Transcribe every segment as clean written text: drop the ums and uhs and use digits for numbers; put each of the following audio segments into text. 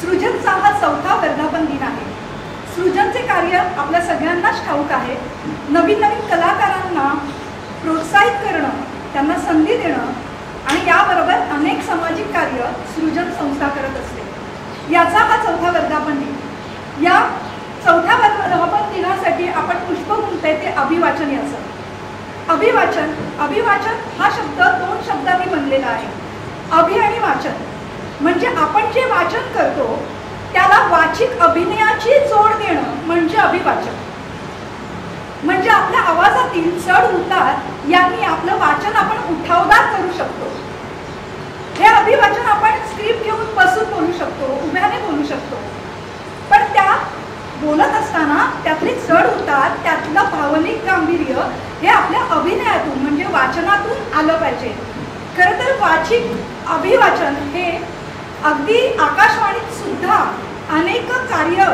सृजनचा हा चौथा वर्धापन दिन आहे। सृजनचे कार्य आपल्या सगळ्यांनाच ठाऊक आहे। नवीन नवीन कलाकारांना प्रोत्साहित करणं, त्यांना संधी देणं आणि याबरोबर अनेक सामाजिक कार्य सृजन संस्था करत असते। याचा हा चौथा वर्धापन दिन। या चौथ्या वर्धापन दिनासाठी आपण पुष्प गुंतले ते अभिवाचन याचं। अभिवाचन हा शब्द दोन शब्दांनी बनलेला आहे, अभि आणि वाचन। म्हणजे आपण जे वाचन करतो त्याला वाचिक अभिनयाची जोड देणं म्हणजे अभिवाचन। म्हणजे आपल्या आवाजातील चढ उतार यांनी आपलं वाचन आपण उठावदार करू शकतो। हे अभिवाचन आपण स्क्रिप्ट घेऊन बसून बोलू शकतो, उभ्याने बोलू शकतो, पण त्या बोलत असताना त्यातले चढ उतार, त्यातलं भावनिक गांभीर्य हे आपल्या अभिनयातून म्हणजे वाचनातून आलं पाहिजे। खरं तर वाचिक अभिवाचन हे अगदी आकाशवाणीत सुद्धा अनेक कार्य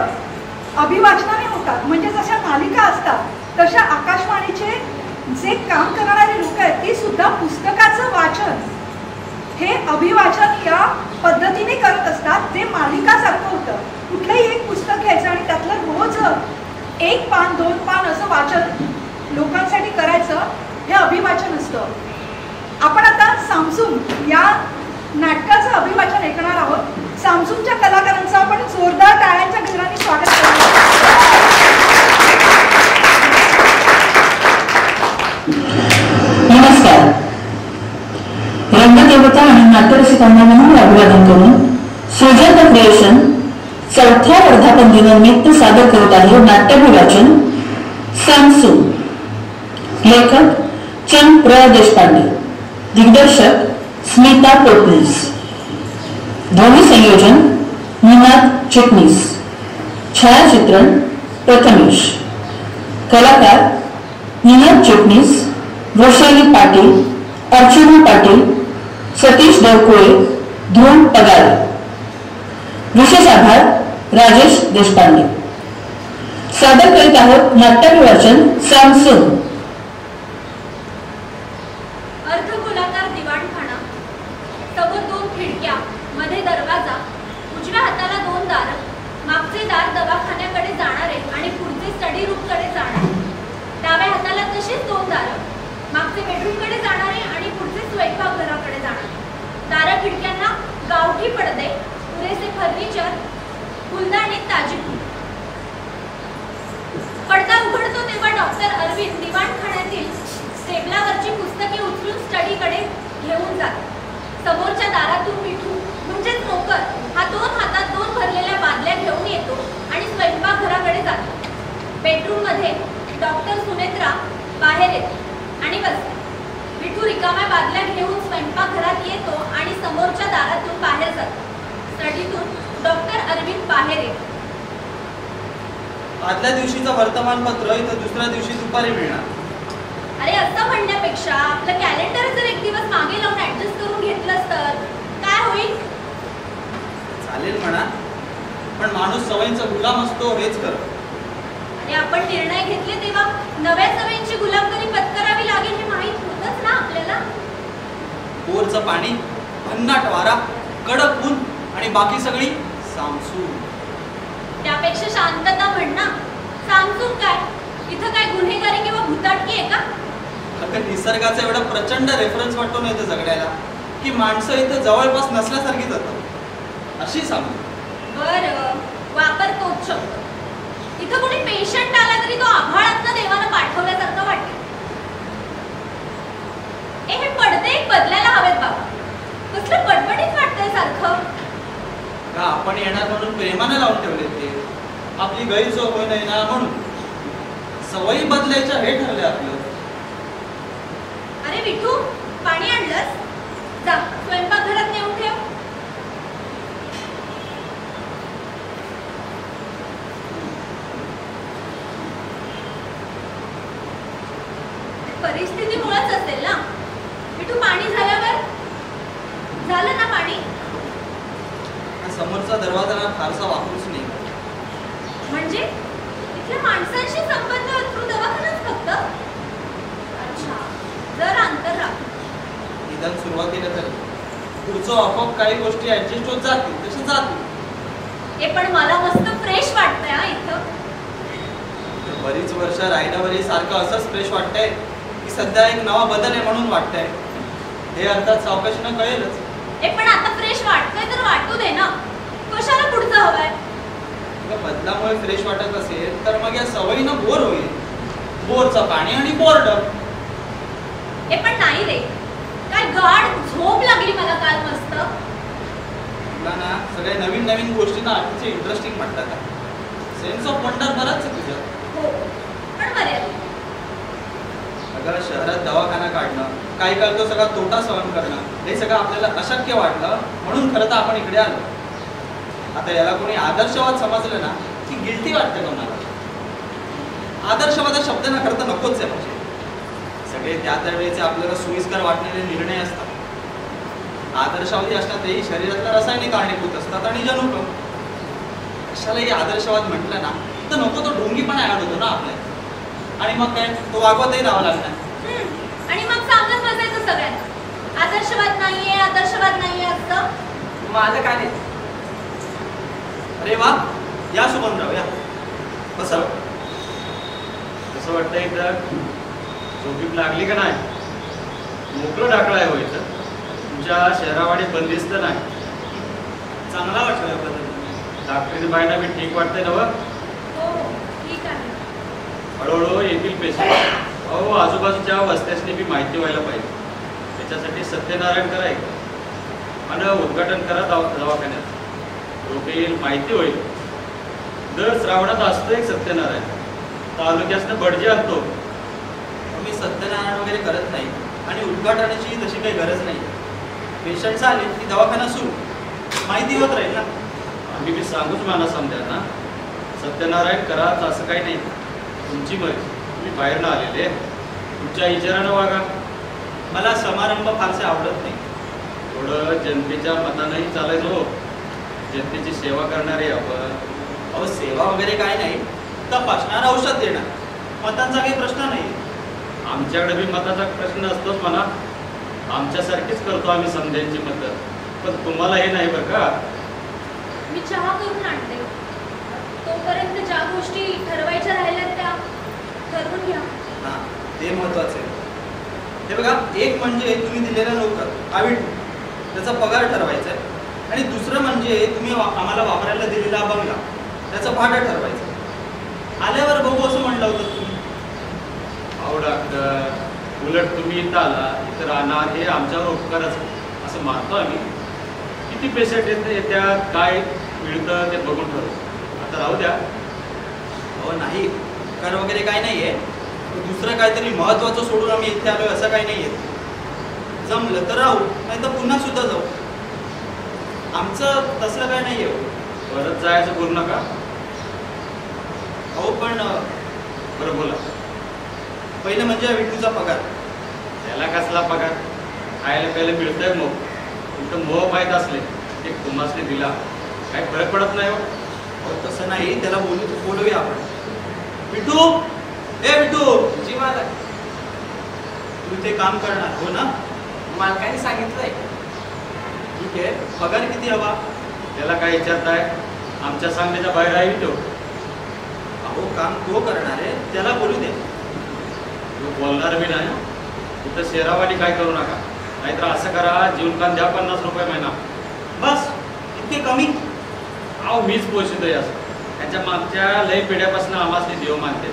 अभिवाचनाने होतात। म्हणजे जशा मालिका असतात तशा आकाशवाणीचे जे काम करणारे लोक आहेत ते सुद्धा पुस्तकाचं वाचन हे अभिवाचन या पद्धतीने करत असतात, जे मालिकासारखं होतं। कुठलंही एक पुस्तक घ्यायचं आणि त्यातलं रोज एक पान दोन पान असं वाचन लोकांसाठी करायचं, हे अभिवाचन असतं। आपण आता सामसूम या नाटकाचं अभिवाचन ऐकणार आहोत। सामसूमच्या कलाकारांचं आपण जोरदार टाळ्यांच्या गजराने स्वागत करतो। नमस्कार। रंगदेवता आणि नाट्यरसिकांना म्हणून अभिवादन करून सृजन द क्रिएशन चौथ्या वर्धापन दिनानिमित्त सादर करत आहे नाट्याभिवाचन सामसूम। लेखक चंद प्र देशपांडे, दिग्दर्शक स्मिता पोपनीस, ध्वनी संयोजन निनाद चिटणीस, छायाचित्रण प्रथमेश, कलाकार निनाद चिटणीस, वैशाली पाटील, अर्चना पाटील, सतीश देवकोळे, ध्रुव पगारे। विशेष आभार राजेश देशपांडे। सादर करीत आहोत नाट्याभिवाचन सामसूम। अर्धगोलाकार दिवाणखाना, समोर दोन खिडक्या, मध्ये दरवाजा, उजव्या हाताला दोन दार, मागचे दार दवाखान्याकडे जाणारे आणि पुढचे स्टडी रूमकडे जाणारे, डाव्या हाताला तसेच दोन दार, मागचे बेडरूमकडे जाणारे आणि पुढचे स्वयंपाकघराकडे जाणारे। दार खिडक्यांना गावठी पडदे, पुरेसे फर्निचर, फुलदाणी, ताजी फुलं। पडदा उघडतो तेव्हा डॉक्टर अरविंद दिवाणखान्यातील टेबलावरची पुस्तके उचलून स्टडीकडे घेऊन जातात। समोरच्या दारातून मिठू म्हणजेच नोकर हा दोन हातात दोन भरलेल्या बादल्या घेऊन येतो आणि स्वयंपाकघराकडे जातो। बेडरूम मध्ये डॉक्टर सुनेत्रा बाहेर येते आणि बसते। मिठू रिकाम्या बादल्या घेऊन स्वयंपाकघरात येतो आणि समोरच्या दारातून बाहेर जातो। स्टडीतून डॉक्टर अरविंद बाहेर येतो। आदल्या दिवशीचं वर्तमानपत्र इथं दुसऱ्या दिवशी दुपारी मिळणार। अरे असं म्हणण्यापेक्षा आपलं कॅलेंडर जर एक दिवस मागे लावून ऍडजस्ट करून घेतलंस तर काय होईल? चालेल म्हणा, पण माणूस सवयींचा गुलाम असतो हेच खरं। आणि आपण निर्णय घेतले तेव्हा नव्या सवयींची गुलामगिरी पत्करावी लागेल हे माहित होतच ना आपल्याला। बोरचं पाणी, भन्नाट वारा, कडक ऊन आणि बाकी सगळी सामसूम। त्यापेक्षा शांतता म्हण ना। सामसूम काय? इथं काय गुन्हेगारी किंवा भुताटकी आहे का? अगं निसर्गाचा एवढा प्रचंड रेफरन्स वाटतो ना इथं जगण्याला की माणसं इथं जवळपास नसल्यासारखी जातात अशी सांगतो। बरं, वापरतोच शब्द। इथं कोणी पेशंट आला तरी तो आभाळातनं देवानं पाठवल्यासारखं वाटतं। हे पडदे बदलायला हवेत बाबा, कसलं पडपडीत वाटतंय सारखं। का आपण येणार म्हणून प्रेमानं लावून ठेवले ते, आपली गैरसोय होई नाही ना म्हणून। सवयी बदलायच्या हे ठरले आपलं। अरे विठू, पाणी आणलंस? जा स्वयंपाकघरात नेऊन ठेव। परिस्थितीमुळेच असेल ना. मिठू, पाणी झाल्यावर झालं ना पाणी? समोरचा दरवाजा ना फारसा वापरूच नाही. म्हणजे इथल्या माणसांशी संबंध थ्रू दवाखानाच फक्त? अच्छा, जरा अंतर राख. निदान सुरुवातीला तर पुढचं आपोआप काही गोष्टी ऍडजस्ट होत जातील, तसे जातील. हे पण मला मस्त फ्रेश वाटतंय हा इथं. बरीच वर्ष राहिल्यावरही सारखं असंच फ्रेश वाटतंय की सध्या एक नवा बदल आहे म्हणून वाटतंय. हे अर्थात सावकाशनं कळेलच. हे पण आता फ्रेश वाटतंय तर वाटू दे ना. कशाला पुढचं हवंय? बदलामुळे फ्रेश वाटत असेल तर मग या सवयीनं बोर होईल. बोरचं पाणी आणि बोर्डम. हे पण नाही रे, काय गाढ झोप लागली मला काल मस्त. तुला ना सगळ्या नवीन नवीन गोष्टींना आजचे इंटरेस्टिंग म्हणतात. सेन्स ऑफ वंडर बराच आहे तुझ्या. हो, पण मर्यादित. अगं शहरात दवाखाना काढणं, काय काल तो सगळा तोटा सहन करणं, हे सगळं आपल्याला अशक्य वाटलं म्हणून खरं तर आपण इकडे आलो. आता याला कोणी आदर्शवाद समजलं ना की गिल्टी वाटतं कोणाला. आदर्शवाद हा शब्द ना खरं तर नकोच आहे. म्हणजे सगळे त्या त्यावेळेचे आपल्याला सोयीस्कर वाटणारे निर्णय असतात. आदर्शवादी असतातही शरीरातल्या रासायनिक कारणीभूत असतात आणि जनुक. कशालाही आदर्शवाद म्हटलं ना तर नको तो ढोंगीपणा ऍड होतो ना आपल्या. आणि मग काय तो वागवतही राहावं लागणार. आणि मग सांगत बसायचं सगळ्यांना आदर्शवाद नाहीये, आदर्शवाद नाहीये असं. माझं काय नाही. अरे वा, या शुभमराव या. बसा. कसं वाटतं इथं झोपीप लागली का नाही? मोकळं ढाकळं आहे हो इथं. तुमच्या शहरावाडी बंदिस्त नाही. चांगला वाटलं याबद्दल. डॉक्टरी बायना बी ठीक वाटतंय ना? हो, ठीक आहे. हळूहळू येतील पेशंट. अहो, आजूबाजूच्या वस्त्यासनी बी माहिती व्हायला पाहिजे. त्याच्यासाठी सत्यनारायण करायचं आणि उद्घाटन करा दवाखान्यात. लोक येईल, माहिती होईल. दर श्रावणात असतं एक सत्यनारायण. तालुक्यासनं बडजी आणतो. मी सत्यनारायण वगैरे करत नाही आणि उद्घाटनाची तशी काही गरज नाही. पेशंट्स आले की दवाखाना सुरू, माहिती होत राहील ना. आम्ही बी सांगूच माना समजा सत्यनारायण कराच असं काही नाही. तुमची मर्जी. तुम्ही बाहेरनं आलेले, तुमच्या विचारानं वागा. मला समारंभ फारसे आवडत नाही. थोडं जनतेच्या मतानंही चालायचं हो. जनतेची सेवा करणारे आपण. अहो, सेवा वगैरे काय नाही. तपासणार, औषध देणार, मतांचा काही प्रश्न नाही. आमच्याकडे बी मताचा प्रश्न असतोच म्हणा. आमच्यासारखीच करतो आम्ही समजायची मतं. पण तुम्हाला हे नाही बरं का. मी चहा करून आणते. तोपर्यंत ज्या गोष्टी ठरवायच्या राहिल्या त्या ठरवून घ्या. हां, ते महत्वाचं आहे. हे बघा, एक म्हणजे तुम्ही दिलेला नोकर आविड, त्याचा पगार ठरवायचा आहे. आणि दुसरं म्हणजे तुम्ही आम्हाला वापरायला दिलेला बंगला, त्याचं भाडं ठरवायचं. आल्यावर बघू असं म्हणलं होतं तुम्ही. अहो डॉक्टर, उलट तुम्ही इथं आला, इथं राहणार हे आमच्यावर उपकारच असं मानतो आम्ही. किती पेशंट येत्यात, काय मिळतं ते बघून ठरवतो. आता राहू द्या. हो नाही, कर वगैरे काय नाही आहे. दुसरं काहीतरी महत्त्वाचं सोडून आम्ही इथे आलो असं काही नाही आहे. जमलं तर राहू, नाही तर पुन्हा सुद्धा जाऊ. आमचं तसलं काय नाही आहे. परत जायचं करू नका. हो पण बरं बोला. पहिलं म्हणजे विठूचा पगार. त्याला कसला पगार? खायला प्यायला मिळतंय. मग तुमचं मोह माहीत असले ते तुम्हाला दिला काय फरक पडत नाही हो. तसं नाही, त्याला बोलूया आपण. विठू, ए विठू. जी मालक. तू ते काम करणार हो ना? मालकाने सांगितलंय. ठीक आहे, पगार किती हवा? त्याला काय विचारताय? आमच्या सांगण्याच्या बाहेर आहे तो. अहो, काम तो करणार आहे, त्याला बोलू दे. तो बोलणार बी नाही. तिथं शेरावाली काय करू नका. नाहीतर असं करा, जीवनकान द्या 50 रुपये महिना. बस इतके कमी? अहो, मीच पोषितोय असं. त्याच्या मागच्या लय पिढ्यापासून आम्हासनी देव मानते.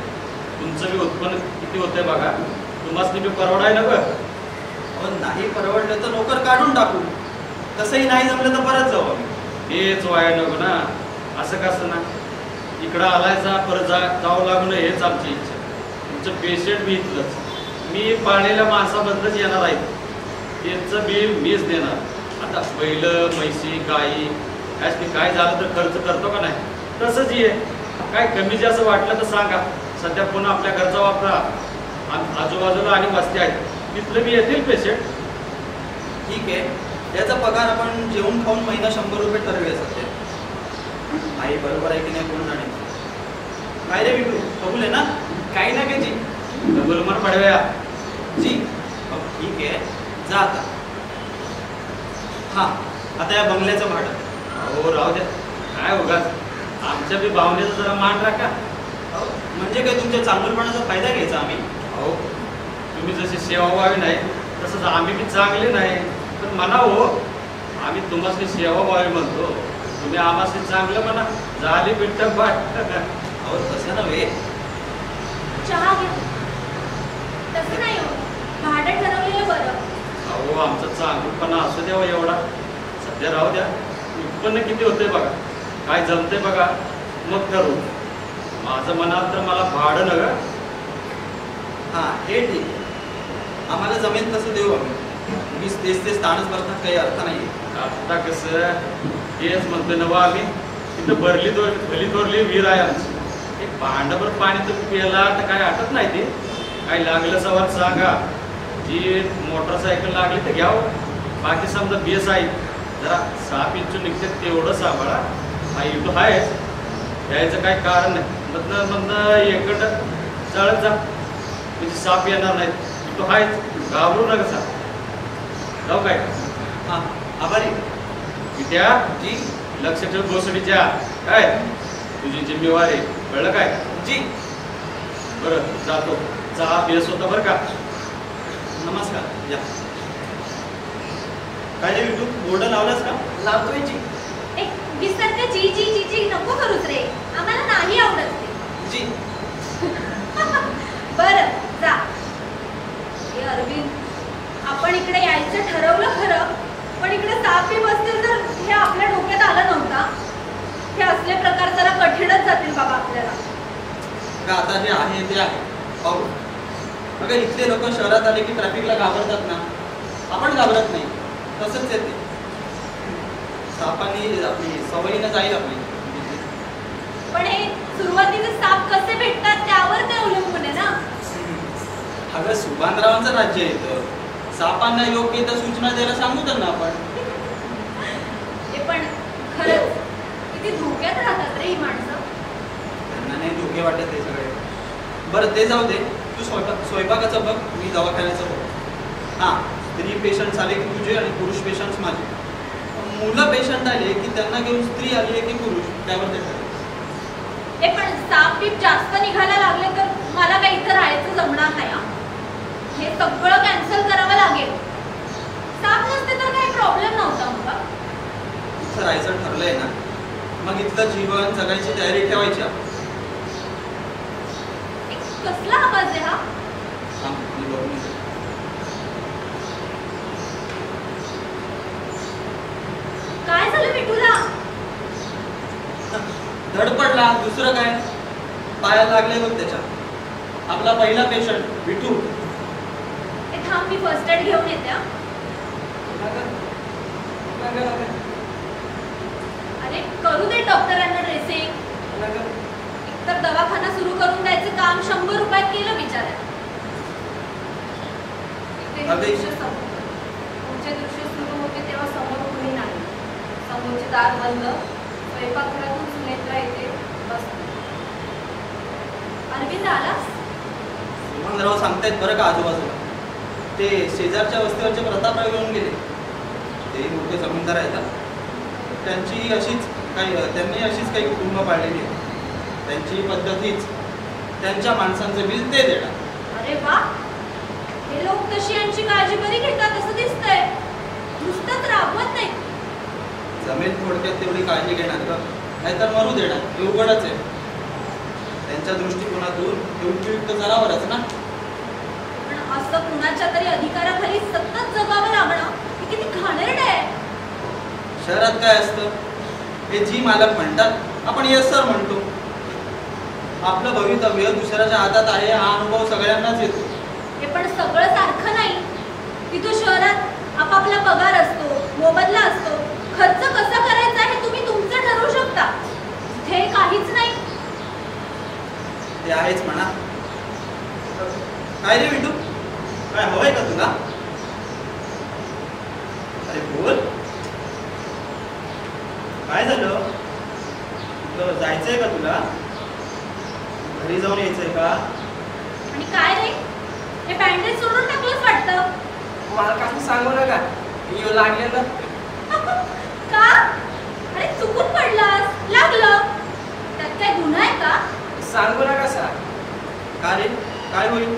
तुमचं बी उत्पन्न किती होतंय बघा. तुम्हासनी बी परवडाय ना गं. अहो, नाही परवडलं तर नोकर काढून टाकू. तसंही नाही जमलं तर परत जाऊ आम्ही. हेच वाया नको ना. असं कसं ना. इकडं आलायचा परत जावं लागू नये हेच आमची इच्छा. तुमचं पेशंट बी इथलंच. मी पाळलेल्या माणसाबद्दलच येणार आहे. त्याचं बिल मीच देणार. आता बैल, म्हैशी, गाई याची काय झालं तर खर्च करतो का नाही? तसंच ये. काय कमी जास्त वाटलं तर सांगा. सध्या पुन्हा आपल्या घरचा वापरा. आजूबाजूला आणि वस्ती आहेत, तिथले बी येतील पेशंट. ठीक आहे, याचा पगार आपण जेवून खाऊन महिना 100 रुपये ठरवूया सध्या. आई बरोबर आहे की नाही कोण जाणे. काय रे बिटू, कबूल आहे ना? काही ना का जी. डबल मन पडव्या जी ठीक आहे, जा आता. हां, आता या बंगल्याचं भाडं. हो राहू द्या, काय उगाच आमच्या बी भावनेचा जरा मान राखा. म्हणजे काय तुमच्या चांगलपणाचा फायदा घ्यायचा आम्ही? अहो तुम्ही जशी सेवा व्हावी नाही तसंच आम्ही बी चांगले नाही तर म्हणा हो. आम्ही तुम्हाला सेवा व्हावी म्हणतो, तुम्ही आम्हाला चांगलं म्हणा. झाली बिट्टक बाट. अहो तसं नव्हे. चहा घेऊ. तसं नाही हो, भाडं ठरवलेलं बरं. अहो आमचा चांगलपणा असू द्यावा एवढा. सध्या राहू द्या, उत्पन्न किती होतंय बघा, काय जमतंय बघा, मग करू. माझं म्हणाल तर मला भाडं न ग. हां हे ठीक आहे, आम्हाला जमेल तसं देऊ आम्ही. मीच तेच ताणच बसण्यात काही अर्थ नाही. आता कसं तेच म्हणतोय ना बा आम्ही, तिथं भली थोरली विहीर आहे आमची. एक भांडभर पाणी तुम्ही प्यायला तर काय आटत नाही. ते काय लागलं सवार सांगा, जी मोटरसायकल लागली तर घ्यावं. बाकी समजा बेस आहे, जरा 6 इंच निघते तेवढं सांभाळा. हा इथं आहे, यायचं काय कारण नाही. मधनं इकडं चढत जा, म्हणजे साप येणार नाहीत. इथं आहेच, घाबरू नका सा. जाऊ काय? हां आभारी. विद्या जी लक्ष ठेव गोसडीच्या. काय तुझी जिम्मेवारी, कळलं काय? जी. बरं जातो, चहा बेस होता बरं का. नमस्कार या. काय रे बिटू, बोर्ड लावलास का? लावतोय जी. एक विसरते जी जी जी जी नको करूच रे, आम्हाला नाही आवडत ते. जी. बरं जा. हे अरविंद, आपण इकडे यायचं ठरवलं खरं, पण इकडे सापी बसतील तर हे आपल्या डोक्यात आलं नव्हता. हे असले प्रकार जरा कठीणच जातील बाबा आपल्याला. का आता जे आहे ते आहे, पाहू. अगं इथले लोक शहरात आले की ट्रॅफिकला घाबरतात ना, आपण घाबरत नाही. तसंच येते, सापांनी आपली सवयीनं जाईल आपली. पण हे सुरुवातीचे साप कसे भेटतात त्यावर ते अवलंबून आहे ना. अगं सुभानरावांचं राज्य येतं, सापांना योग्य त्या सूचना द्यायला सांगू त्यांना आपण. हे पण खरंच किती धोक्यात राहतात रे ही माणसं. त्यांना नाही धोके वाटत ते सगळे. बरं ते जाऊ दे, तू स्वयंपाकाचं बघ, मी दवाखान्याचं बघ. हां, स्त्री पेशंट्स आले की तुझे आणि पुरुष पेशंट्स माझे. मुलं पेशंट आले की त्यांना घेऊन स्त्री आली आहे की पुरुष, त्यावर ते ठरेल. हे पण साप बीप जास्त निघायला लागले तर मला काही इथं राहायचं जमणार नाही. हे सगळं कॅन्सल करावं लागेल. साप नसते तर काही प्रॉब्लेम नव्हता मला. इथं राहायचं ठरलंय ना, मग इथलं जीवन जगायची तयारी ठेवायची. कसला आवाज आहे हा? मी बघून येतो. काय झालं बिटूला? धडपडला, दुसरं काय. पायाला लागले बघ त्याच्या. आपला पहिला पेशंट बिटू. हे थांब, मी फर्स्ट एड घेऊन येते. अरे करू दे डॉक्टरांना ड्रेसिंग. तर दवाखाना सुरू करून द्यायचं काम 100 रुपयात केलं बिचाऱ्या. तुमचे दृश्य सुरू होते तेव्हा समोर कोणी नाही. समोरचे दार बंद. स्वयंपाकघरातून सुनेत्रा येते. बस. अरविंद आलास? सुभानराव सांगतायत बरं का आजूबाजूला. ते शेजारच्या वस्तीवरचे प्रतापराव येऊन गेले. ते मोठे जमीनदार आहेत. त्यांनी अशीच काही कुटुंब पाळलेली आहे. त्यांची पद्धतीच त्यांच्या माणसांचं बिल ते देणार. अरे वा, हे लोक तशी यांची काळजी बरी घेतात असं दिसतंय. नुसतंच राबवत नाही. जमेल थोडक्यात तेवढी काळजी घेणार का, नाहीतर मरू देणार. हे उघडच आहे. त्यांच्या दृष्टिकोनातून हे उपयुक्त जनावरच ना. पण असं कुणाच्या तरी अधिकाराखाली सतत जगावं लागणं हे किती घाणेरडं आहे. शहरात काय असतं, हे जी मालक म्हणतात, आपण येस सर म्हणतो. आपलं भवितव्य दुसऱ्याच्या हातात आहे हा अनुभव सगळ्यांनाच येतो. हे पण सगळं सारखं नाही. तिथं शहरात आपापला पगार असतो, मोबदला असतो. खर्च कसा करायचा हे तुम्ही तुमचं ठरवू शकता. इथे काहीच नाही. ते आहेच म्हणा. काय रे विटू, काय हवंय का तुला? अरे बोल, काय झालं? कुठं जायचंय का तुला? घरी जाऊन यायचंय का? आणि काय रे, हे बँडेज सोडून टाकलंच वाटतं. मला काही सांगू नका, येऊ लागलेलं. का? अरे चुकून पडलास, लागलं. त्यात काय गुन्हा आहे का? सांगू नका सर. का रे, काय होईल?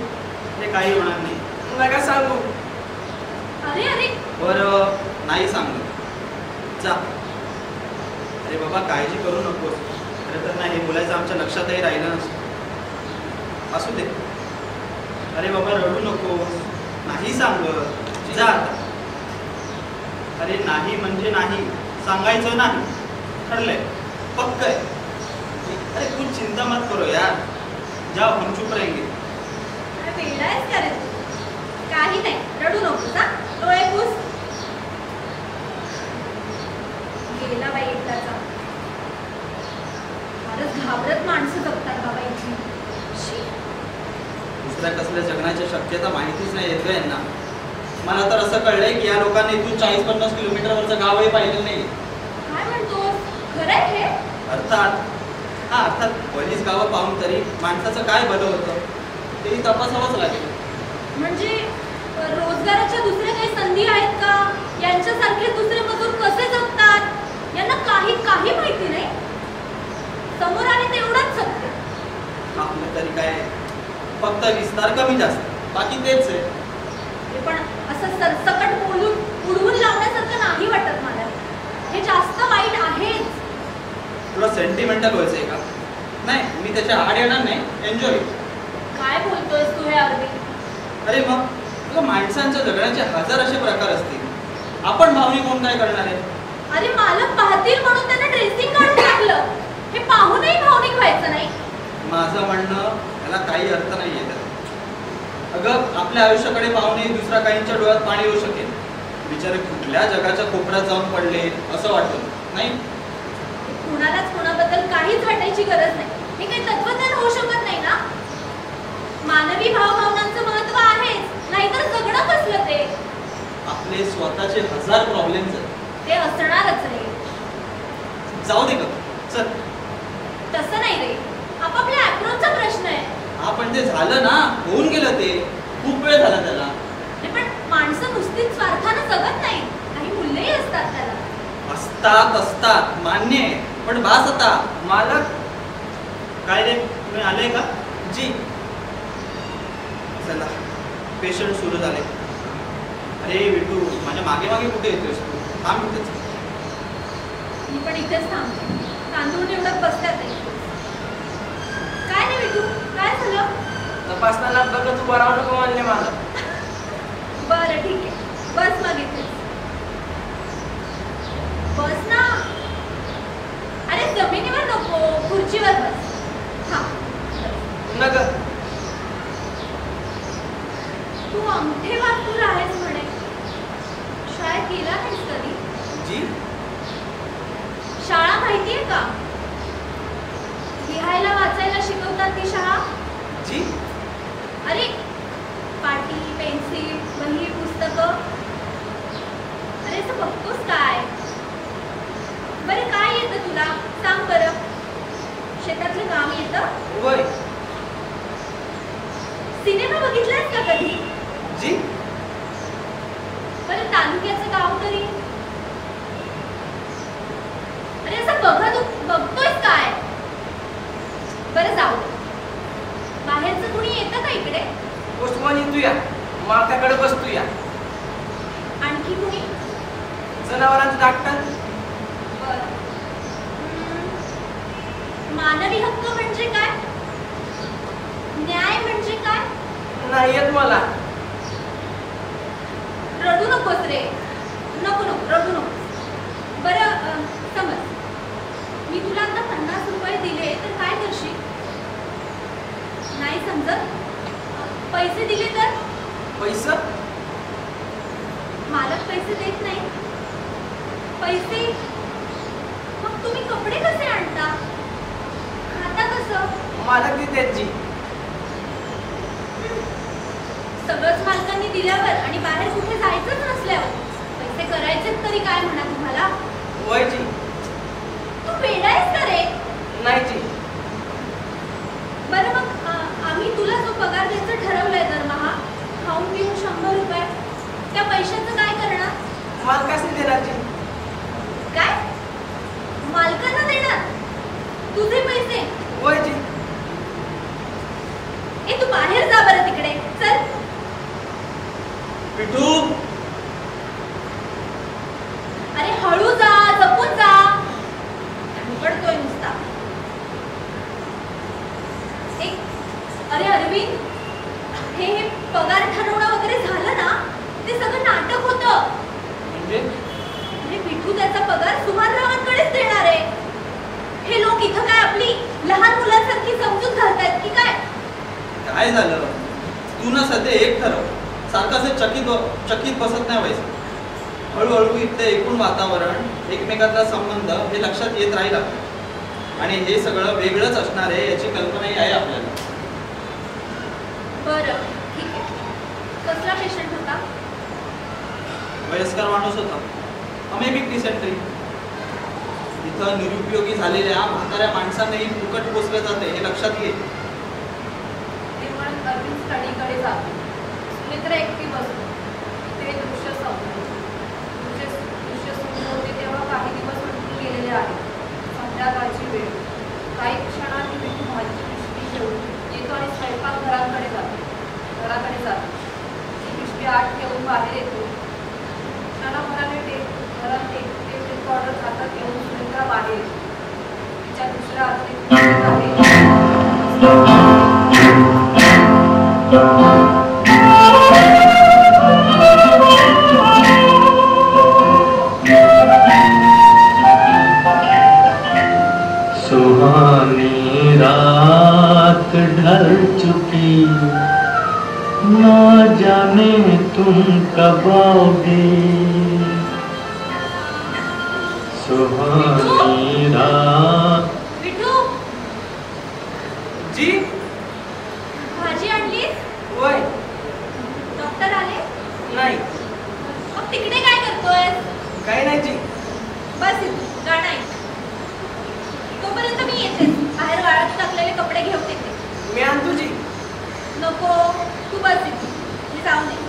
ते काही होणार नाही. नका सांगू. अरे अरे, बरं नाही सांगलं, जा. अरे बाबा काळजी करू नकोस. खरं तर नाही, हे बोलायचं आमच्या लक्षातही राहिलं नसतं. असू दे. अरे बाबा रडू नकोस, नाही सांगत, जा आता. अरे नाही म्हणजे नाही, सांगायचं नाही, ठरलंय, पक्क आहे. अरे तू चिंता मत करो यार, जा, हम चुप रहेंगे. अरे वेडा आहेस का रे तू? काही नाही, रडू नकोस हा. डोळे पुस. गेला बाई एकदाचा. फारच घाबरत माणसं जगतात बाबा इथली. शी. दुसऱ्या कसल्या जगण्याची शक्यता माहितीच नाही येत यांना. मला तर असं कळलंय की या लोकांनी इथून 40-50 किलोमीटरवरचं गावही पाहिलं नाही. काय म्हणतोस? खरं आहे हे? अर्थात हा, अर्थात पोलीस गावं पाहून तरी माणसाचं काय भलं होतं तेही तपासावंच लागेल. म्हणजे रोजगाराच्या दुसऱ्या काही संधी आहेत का? यांच्यासारखे दुसरे मजूर कसे जगतात यांना काही माहिती नाही. समोर आले तेवढंच सत्य. आपलं तरी काय फक्त विस्तार कमी जास्त, बाकी तेच आहे. हे पण असं सरसकट बोलून उडवून लावण्यासारखं नाही वाटत मला. हे जास्त वाईट आहेच. तुला सेंटिमेंटल व्हायचंय का? नाही, मी त्याच्या आड येणार नाही, एन्जॉय. काय बोलतोयस तू हे अरविंद? अरे मग तुला माणसांच्या जगण्याचे हजार असे प्रकार असतील. आपण भावनिक होऊन काय करणार आहे? अरे मालक पाहतील म्हणून त्यांना ड्रेसिंग काढून टाकलं. हे पाहूनही भावनिक व्हायचं नाही. माझं म्हणणं याला काही अर्थ नाही आहे. अगं आपल्या आयुष्याकडे पाहूनही दुसऱ्या काहींच्या डोळ्यात पाणी येऊ शकेल. बिचारे कुठल्या जगाच्या कोपऱ्यात जाऊन पडले असं वाटतं नाही. कुणालाच कोणाबद्दल काहीच वाटायची गरज नाही. हे काही तत्वज्ञान होऊ शकत नाही ना. मानवी भावभावनांचं महत्व आहेच, नाहीतर जगणं कसलं ते. आपले स्वतःचे हजार प्रॉब्लेम्स आहेत. ते असणारच रे. जाऊ दे ग, चल. तसं नाही रे, आपापल्या अप्रोचचा प्रश्न आहे. हा पण ते झालं ना, होऊन गेलं ते. खूप वेळ झाला त्याला. पण माणसं नुसतीच स्वार्थानं जगत नाही, काही मूल्यही असतात त्याला. असतात मान्य आहे, पण बास आता. मालक. काय रे, तुम्ही आले का? जी. चला, पेशंट सुरू झाले. अरे विटू, माझ्या मागे मागे कुठे येतोयस तू? थांब इथेच. मी पण इथेच थांबते. तांदूळ निवडत बसल्यात. काय नाही विटू, काय झालं? तपासताना बघत उभं राहू नको म्हणले मला. बरं ठीक आहे, बस मग इथेच. बस ना. अरे जमिनीवर नको, खुर्चीवर बस. हा नग. तू अंगठे वाचून आहेस म्हणे. शाळेत गेला नाहीस कधी? जी. शाळा माहितीये का? लिहायला वाचायला शिकवतात ती शाळा. जी. अरे पाटी, पेन्सिल, वही, पुस्तकं. अरे असं बघतोस काय? बरं काय येतं तुला? सांग बरं. शेतातलं काम येतं? होय. सिनेमा बघितलायस का कधी? जी. बरं तालुक्याचं गाव तरी? अरे असं बघतोयस काय? बरं जाऊ. बाहेरचं कुणी येतं का इकडे? उस्मान येतोया, मालकाकडे बसतोया. आणखी कुणी? जनावरांचं डॉक्टर. बरं. मानवी हक्क म्हणजे काय? न्याय म्हणजे काय? नाही येत मला. रडू नकोस रे. नको रडू नकोस. बरं समज मी तुला आता 50 रुपये दिले तर काय करशील? नाही समजत? पैसे दिले तर? पैसा? मालक पैसे देत नाही. पैसे मग तुम्ही कपडे कसे आणता? खाता कसं? मालक देतात जी. दिल्यावर आणि बाहेर कुठे जायचंच नसल्यावर पैसे करायचेच तरी काय म्हणा तुम्हाला? वय जी. तू वेडा आहेस का रे? नाही जी. बरं मग आम्ही तुला जो पगार द्यायचं ठरवलंय दरमहा, खाऊन पिऊन 100 रुपये, त्या पैशाचं काय करणार? मालकासनी देणार जी. काय? मालकांना देणार तुझे पैसे? वय जी. ए तू बाहेर जा बरं तिकडे चल. पिठू, अरे हळू जा, जपून जा. पडतोय नुसता. अरे अरविंद, हे पगार ठरवणं वगैरे झालं ना, ते सगळं नाटक होतं. म्हणजे अरे पिठू त्याचा पगार सुमाररावांकडेच देणार आहे. हे लोक इथं काय आपली लहान मुलांसारखी समजूत घालतायत की काय? काय झालं? तू ना सध्या एक ठरव, सारखं असं चकित बसत नाही व्हायचं. हळूहळू इथलं एकूण वातावरण, एकमेकांचा संबंध हे लक्षात येत राहील आणि हे सगळं वेगळंच असणार आहे याची कल्पनाही आहे आपल्याला. बरं ठीक आहे. कसला पेशंट होता? वयस्कर माणूस होता. Amoebic dysentery. इथं निरुपयोगी झालेल्या म्हाताऱ्या माणसांनाही फुकट पोचलं जाते हे लक्षात घे. ते म्हणत अरविंद स्टडीकडे जातो. सुनेत्रा एकटी बसतो. ते दृश्य संपलं. दृश्य सुरू होते तेव्हा काही दिवस उलटून गेलेले आहेत. संध्याकाळची वेळ. काही क्षणात विठू भाजी पिशवी घेऊन येतो आणि स्वयंपाक घराकडे जातो. ती पिशवी आत ठेवून बाहेर येतो. क्षणाभराने घरात टेप रेकॉर्डर हातात घेऊन सुनेत्रा बाहेर येतो. तिच्या दुसऱ्या सुहानी रात ढल चुकी, ना जाने तुम कब आओगे. सुहानी रात. विठू जी. भाजी आणलीस? वय. डॉक्टर आले? नाही. मग तिकडे काय करतोय? काही नाही जी. बस इथे गाणं ऐक. तोपर्यंत मी येते. बाहेर वाळत टाकलेले कपडे घेऊन येते. मी आणतो जी. नको, तू बस इथे. मी जाऊन ये.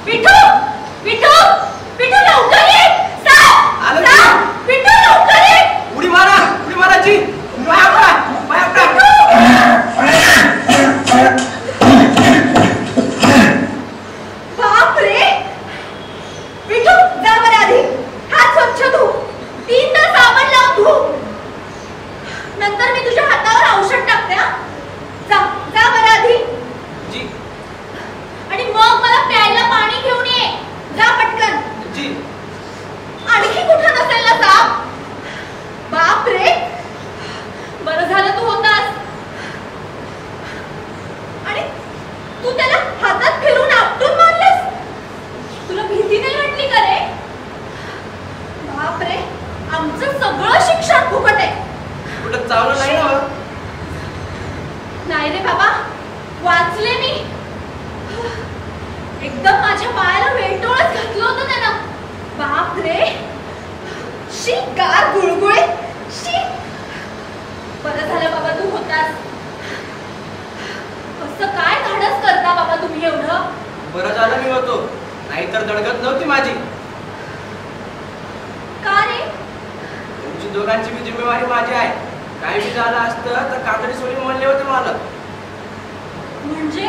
विठू विठू विठू लवकर ये. आलो जी. विठू लवकर ये. उडी मारा जी. पाया पडा. बाप रे. विठू जा बरं आधी. हात स्वच्छ धु. 3 तास साबण लावून धु. नंतर मी तुझ्या हातावर औषध टाकते. जा जा बरं आधी. जी. आणि मग मला प्यायला पाणी घेऊन ये. जा पटकन. जी. आणखी कुठं नसेल ना साप? बाप रे. बरं झालं तू होतास. आणि तू त्याला हातात फिरून आपटून मारलंस. तुला भीती नाही वाटली का रे? बाप रे. आमचं सगळं शिक्षण फुकट आहे. कुठं चावलं नाही ना? नाही रे बाबा, वाचले मी. एकदम माझ्या पायाला वेटोळच घातलं होतं त्यानं. बाप रे. शी गार गुळगुळे. शी. बरं झालं बाबा तू होतास. कसं काय धाडस करता बाबा तुम्ही एवढं? बरं झालं मी होतो, नाहीतर दडगत नव्हती माझी. का रे? तुमची दोघांची बी जिम्मेवारी माझी आहे. काही बी झालं असतं तर कातडी सोडून म्हणले होते मला. म्हणजे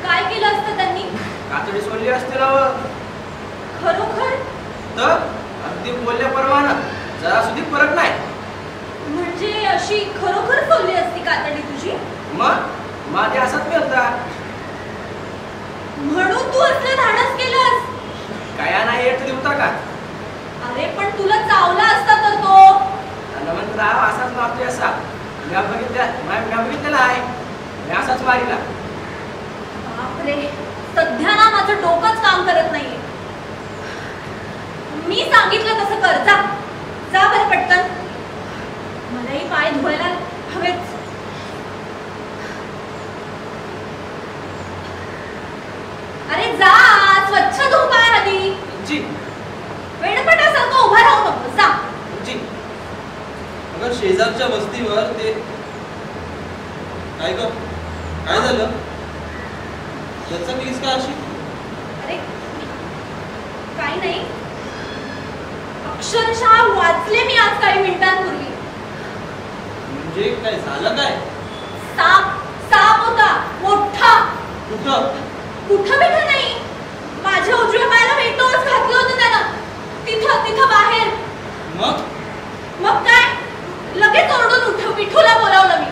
काय केलं असतं त्यांनी? कातडी सोडली असते ना. खरोखर? तर अगदी बोलल्याप्रमाणे जरा सुद्धा फरक नाही. म्हणजे अशी खरोखर सोडली असती कातडी तुझी? मग माझे असंच मिळता. म्हणून तू असलं धाडस केलंस? काय नाही येत देवता का? अरे पण तुला चावला असता तर तो. हनुमंतराव असाच मारतोय असा. मी बघितलेला आहे. मी असाच मारीला. बापरे. सध्या ना माझं डोकंच काम करत नाहीये. मी सांगितलं तसं कर. जा जा बरं पटकन. मलाही पाय धुवायला हवेच. शेजारच्या वस्तीवर ते काय ग, काय झालं? याचा केस काय अशी? अरे काही नाही, अक्षरशः वाचले मी आज काही मिनिटांपूर्वी. म्हणजे काय झालं काय? साप साप होता मोठा. कुठं? कुठं बिठं नाही, माझ्या उजव्या पायाला वेटोच घातलं होतं त्यानं. तिथं तिथं बाहेर. मग काय, लगेच ओरडून विठूला बोलावलं मी.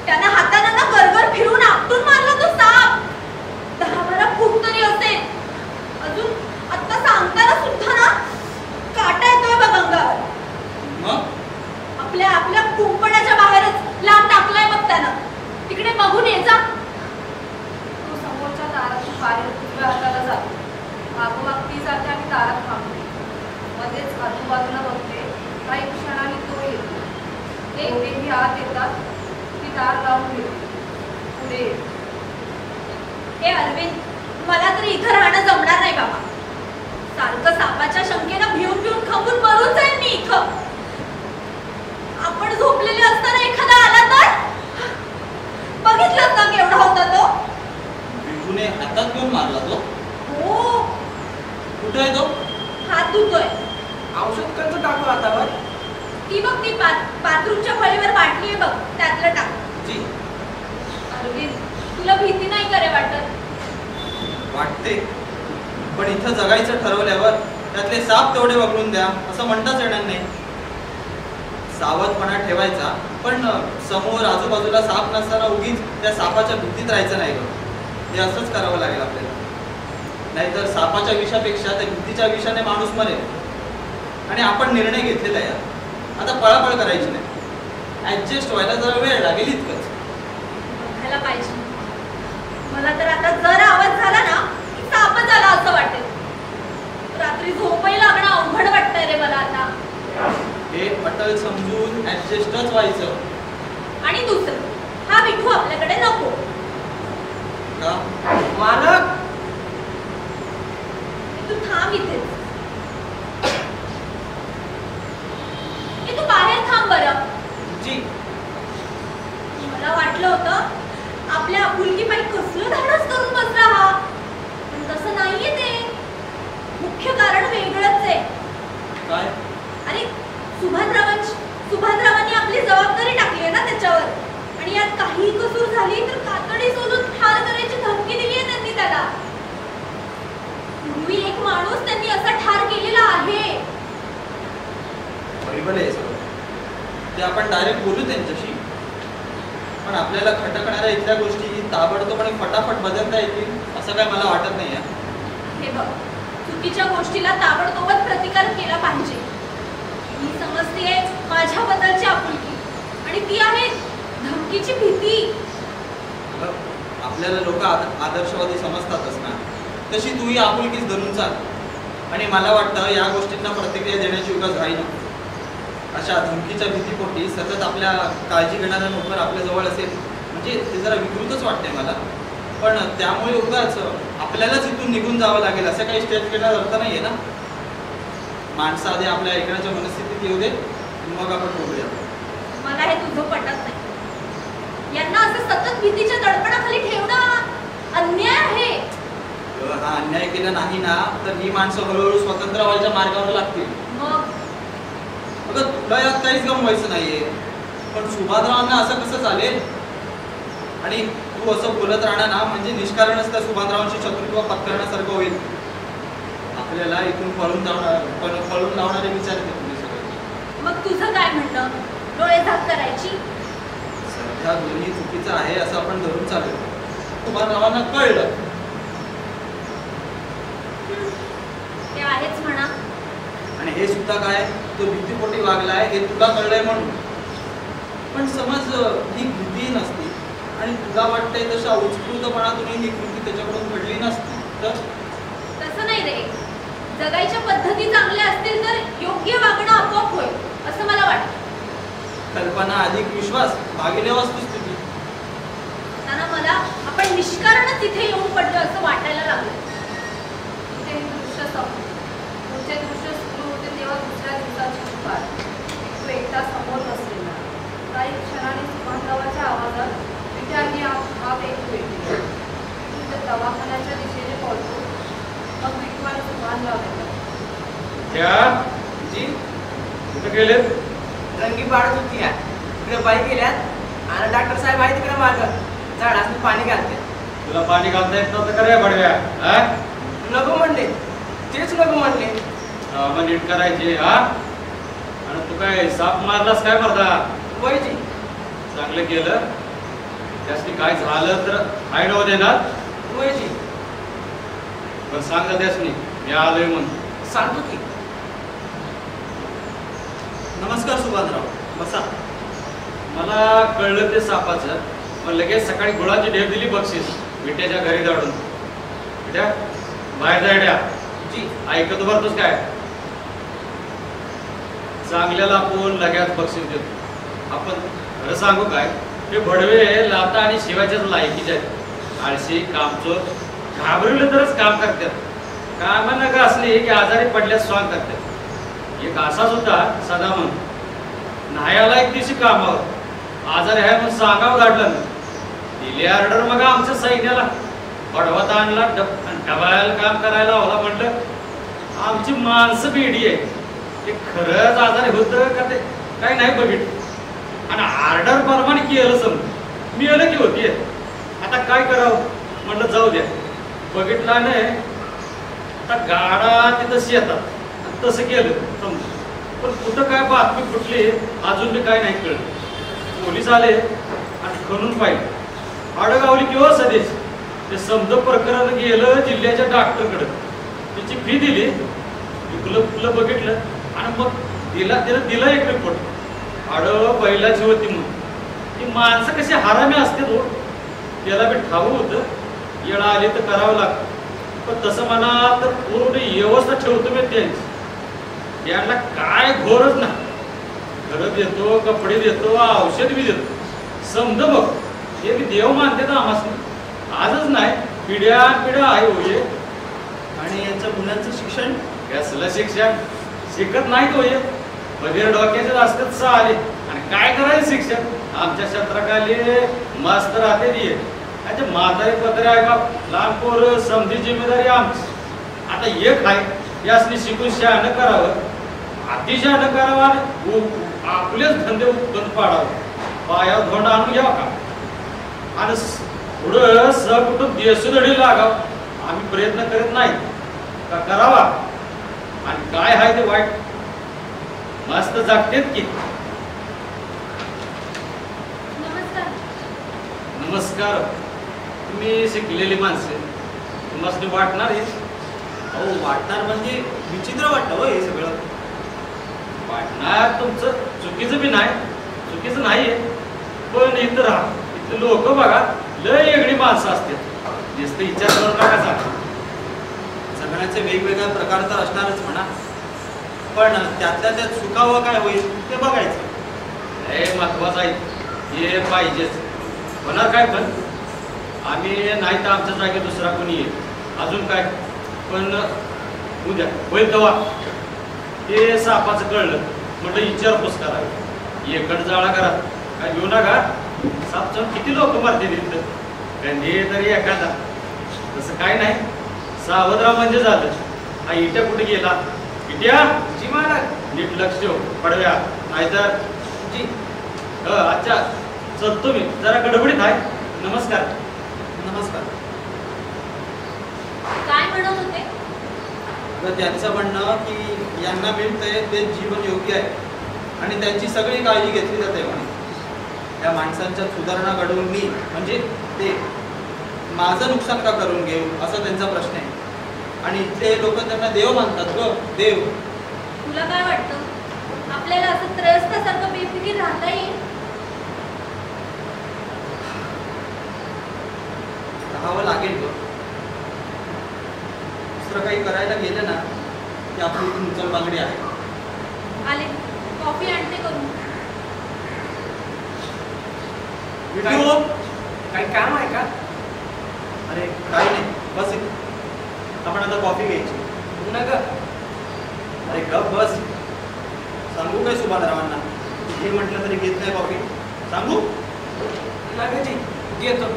त्यानं हातानं ना गरगर फिरून आपटून मारला तो साप. 10-12 फूट तरी असेल. अजून आता सांगताना सुद्धा ना काटा येतोय बघ अंगावर. मग आपल्या कुंपणाच्या बाहेरच लांब टाकलाय बघ त्यानं. तिकडे बघून ये जा. तो समोरच्या दारातून बाहेर उजव्या हाताला जातो. मागोमाग ती जाते आणि दारात थांबते. मध्येच आजूबाजूला बघते. काही क्षणांनी तो येतो. दोघेही आत येतात. ती दार लावून घेते. पुढे हे अरविंद, मला तरी इथं राहणं जमणार नाही बाबा. सारखं सापाच्या शंकेनं भिवून भिवून खपून मरून जाईल मी इथं. आपण झोपलेले असताना एखादा आला तर बघितलं का केवढा होता तो? विठूने हातात घेऊन मारला तो? हो. कुठे आहे तो? हात धुतोय. औषध कंच टाकू हातावर? ती बघ, ती बाथरूमच्या फळीवर बाटली आहे बघ, त्यातलं टाक. जी. अरविंद, तुला भीती नाही करे वाटत? वाटते, पण इथं जगायचं ठरवल्यावर त्यातले साप तेवढे वगळून द्या असं म्हणताच येणार नाही. सावधपणा ठेवायचा, पण समोर आजूबाजूला साप नसताना उगीच त्या सापाच्या भीतीत राहायचं नाही ग. हे असंच करावं लागेल आपल्याला. नाहीतर सापाच्या विषापेक्षा त्या भीतीच्या विषाने माणूस मरेल. आणि आपण निर्णय घेतलेला आहे, आता पळापळ करायची नाही. ऍडजस्ट व्हायला जरा वेळ लागेल इतकंच. बघायला पाहिजे. मला तर आता जर आवाज झाला ना की सापच आला असं वाटेल. रात्री झोपही लागणं अवघड वाटतंय रे मला आता. हे अटल समजून ऍडजस्टच व्हायचं. आणि दुसरं, हा विठू आपल्याकडे नको. का? मालक, तू थांब इथेच. तू बाहेर थांब बरं. जी. मला वाटलं होतं आपल्या आपुलकीपायी कसलं धाडस करून बसला हा, पण तसं नाहीये ते. मुख्य कारण वेगळंच आहे. काय? अरे सुभानरावांनी आपली जबाबदारी टाकली आहे ना त्याच्यावर. आणि यात काही कसूर झाली तर कातडी सोडून ठार करायची धमकी दिली आहे त्यांनी त्याला. पूर्वी एक माणूस त्यांनी असा ठार केलेला आहे. बरोबर आहे सगळं ते, आपण डायरेक्ट बोलू त्यांच्याशी. पण आपल्याला खटकणाऱ्या इथल्या गोष्टी ताबडतोब आणि फटाफट बदलता येतील असं काय मला वाटत नाही आहे. हे बघ, चुकीच्या गोष्टीला ताबडतोबच प्रतिकार केला पाहिजे. मी समजते माझ्याबद्दलची आपुलकी, आणि ती आहे धमकीची भीती. आपल्याला लोक आदर्शवादी समजतातच ना, तशी तूही आपुलकीच धरून चाल. आणि मला वाटतं या गोष्टींना प्रतिक्रिया देण्याची उगाच घाई नको. अशा धमकीच्या भीतीपोटी सतत आपल्या काळजी घेणारा नोकर आपल्या जवळ असेल म्हणजे ते जरा विकृतच वाटते मला. पण त्यामुळे उगाच आपल्यालाच इथून निघून जावं लागेल असं काही स्टेप केला अर्थ नाहीये ना. माणसं आधी आपल्या ऐकण्याच्या मनस्थितीत येऊ दे, मग आपण बोलूया. मला हे तुझं पटत नाही. यांना असं सतत भीतीच्या दडपणाखाली ठेवणं अन्याय आहे. हा अन्याय केला नाही ना तर ही माणसं हळूहळू स्वतंत्र व्हायच्या मार्गावर लागतील. मग अगं तुला यात काहीच गमवायचं नाहीये, पण सुभानरावांना असं कसं चालेल? आणि तू असं बोलत राहणार ना म्हणजे निष्कारणच त्या सुभानरावांशी शत्रुत्व पत्करण्यासारखं होईल. आपल्याला इथून पळून लावणारे विचार येते तुम्ही सगळे. मग तुझं काय म्हणणं? डोळे झाक करायची? सध्या दोन्ही चुकीचं आहे असं आपण धरून चालू. सुभानरावांना कळलं ते आहेच म्हणा. आणि हे सुद्धा काय तो भीतीपोटी वागलाय हे तुला कळलंय म्हणून. पण समज ही भीती नसती आणि तुला वाटतंय तशा उत्स्फूर्तपणातूनही ही कृती त्याच्याकडून घडली नसती तर? तसं नाही रे. जगायच्या पद्धती चांगल्या असतील तर योग्य वागणं आपोआप होईल असं मला वाटतं. कल्पना अधिक विश्वास भागिले वस्तुस्थिती. त्यांना मला आपण निष्कारणच इथे येऊन पडलो असं वाटायला लागलं. ते दृश्य संपले. पुढचे दृश्य सुरू होते तेव्हा दुसऱ्या दिवसाची दुपार. तो एकटा समोर बसलेला. जी कुठे गेलेत? रंगी पाडत होती या इकडे बाई गेल्यात आणि डॉक्टर साहेब आहे तिकडे माग झाडांनी पाणी घालते. तुला पाणी घालता येत नव्हतं का रे बडव्या? हा? नको म्हणले, तेच नको म्हणले. मग नीट करायचे हा. आणि तू काय साप मारलास काय मरदा? वयची चांगलं केलं. त्यासाठी काय झालं तर हाय नव देणार. वयची पण सांग जा त्यासनी मी आलोय म्हणून. सांगतो की. नमस्कार सुभानराव, बसा. मला कळलं ते सापाचं. पण लगेच सकाळी गुळाची ढेप दिली बक्षीस विट्याच्या घरी जाडून. विट्या बाहेर जायड्या. जी ऐकत भरतोस काय? चांगल्याला आपण लगेच बक्षीस देतो. आपण खरं सांगू काय, हे भडवे लाता आणि शिवाच्याच लायकीचे आहेत. आळशी कामचोर घाबरवलं तरच काम करतात. कामानं का असली की आजारी पडल्यास स्वांग करतात. एक असाच होता सदा म्हणून. नाही आला एक दिवशी कामावर, आजारी आहे म्हणून सांगावं काढलं. दिली ऑर्डर मग आमच्या सैन्याला पडवत आणला डबायला काम करायला हवा. म्हटलं आमची माणसं बेडी आहे, ते खरंच आजारी होतं का ते काही नाही बघितलं. आणि ऑर्डर प्रमाणे केलं समज मिळलं की होती. आता काय करावं म्हटलं जाऊ द्या. बघितला नाही आता गाडा तिथं येतात तसं केलं समज. पण कुठं काय बातमी फुटली अजून बी काय नाही कळलं. पोलीस आले आणि खणून पाहिलं. आडगावली किंवा सदेश ते समज प्रकरण गेलं जिल्ह्याच्या डॉक्टरकडे. त्याची फी दिली, फुलं बघितलं आणि मग दिला एक रिपोर्ट. आड बैलाची होती म्हणून. ती माणसं कशी हरामी असते तो त्याला बी ठाऊ होतं. येळा आली तर करावं लागतं. पण तसं म्हणा तर पूर्ण व्यवस्था ठेवतो मी त्यांची. त्यांना काय घोरच ना. घरं देतो, कपडे देतो, औषध बी देतो. समज बघ हे मी देव मानते ना आम्हाला. आजच नाही पिढ्या पिढ्या आहे होय. आणि यांचं मुलांचं शिक्षण कसलं शिक्षण शिकत नाही तो ये. बगैर डोक्याचे असतात आले आणि काय करायचं शिक्षण. आमच्या क्षेत्राखाली मस्त राहते ती. अच्छा म्हातारी पत्रे आहे बाप, लहान पोर समजी जिम्मेदारी आमची. आता एक आहे यासनी शिकून शहाणं करावं, अतिशहाणं करावं, आपलेच धंदे बंद पाडावं, पायावर धोंड आणून घ्यावं का आणि पुढं कुठं देशोधडी लागावं. आम्ही प्रयत्न करत नाही का करावा. आणि काय आहे ते वाईट मस्त जागतेत की. नमस्कार. नमस्कार. तुम्ही शिकलेली माणसे तुम्हाला वाटणार आहे. अहो वाटणार म्हणजे विचित्र वाटतं हो हे सगळं. वाटणार तुमचं चुकीचं बी नाही, चुकीचं नाहीये. पण इथं राहा, इथले लोक बघा लय वेगळी माणसं असतात. नुसतं विचार करू नका सांग. सगळ्यांचे वेगवेगळ्या प्रकार तर असणारच म्हणा, पण त्यातल्या त्यात सुखावं काय होईल ते बघायचं. हे महत्वाचं आहे, हे पाहिजेच. होणार काय पण आम्ही नाही तर आमच्या जागी दुसरा कोणी येईल. अजून काय पण उद्या होईल तेव्हा ते सापाचं कळलं म्हटलं विचारपूस करावी. एकड जाळा करा काय घेऊ नका. साप जाऊन किती लोक मारते तिथं कधी तरी एखादा. तसं काय नाही, सावधराव म्हणजे झालं. हा इट्या कुठे गेला? इट्या जी महाराज. नीट लक्ष ठेव पडव्या नाहीतर जी. अच्छा चलतो मी, जरा गडबडीत आहे. नमस्कार. नमस्कार. काय म्हणत होते? तर त्यांचं म्हणणं की यांना मिळतंय ते जीवन योग्य आहे आणि त्यांची सगळी काळजी घेतली जाते म्हणे. त्या माणसांच्या सुधारणा घडवून मी म्हणजे ते माझं नुकसान का करून घेऊ असा त्यांचा प्रश्न आहे. आणि इथले लोक त्यांना देव मानतात ग, देव. तुला काय वाटतं आपल्याला असं त्रयस्तासारखं बेफिकीर राहता येईल? राहावं लागेल ग. दुसरं काही करायला गेलं ना की आपली इथून उचल बांगडी आहे. आले, कॉफी आणते करून. काही काम आहे का? अरे काही नाही, बस इथे. आपण आता कॉफी घ्यायची. नग अरे गप बस. सांगू काय सुभानरावांना? हे म्हटलं तरी घेत नाही कॉफी. सांगू नग जी घेतो.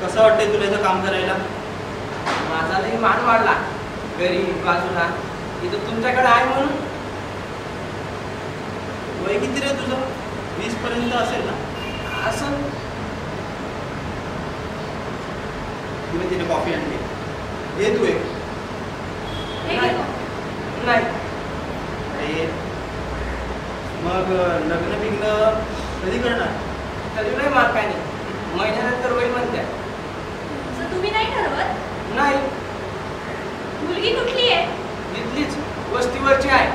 कसं वाटतंय तुला इथं काम करायला? माझा लई मान वाढला. घरी बाजूला इथं तुमच्याकडे आहे म्हणून. वय किती रे तुझं? 20 पर्यंत असेल ना? असं किंवा तिने कॉफी आणली, घे तू एक. हे नाही. घेतो. नाही. अरे मग लग्न बिग्न कधी करणार? तरी नाही मार्काने महिन्यानंतर होईल म्हणत्या. असं तुम्ही नाही ठरवत? नाही, मुलगी कुठली आहे? इथलीच वस्तीवरची आहे.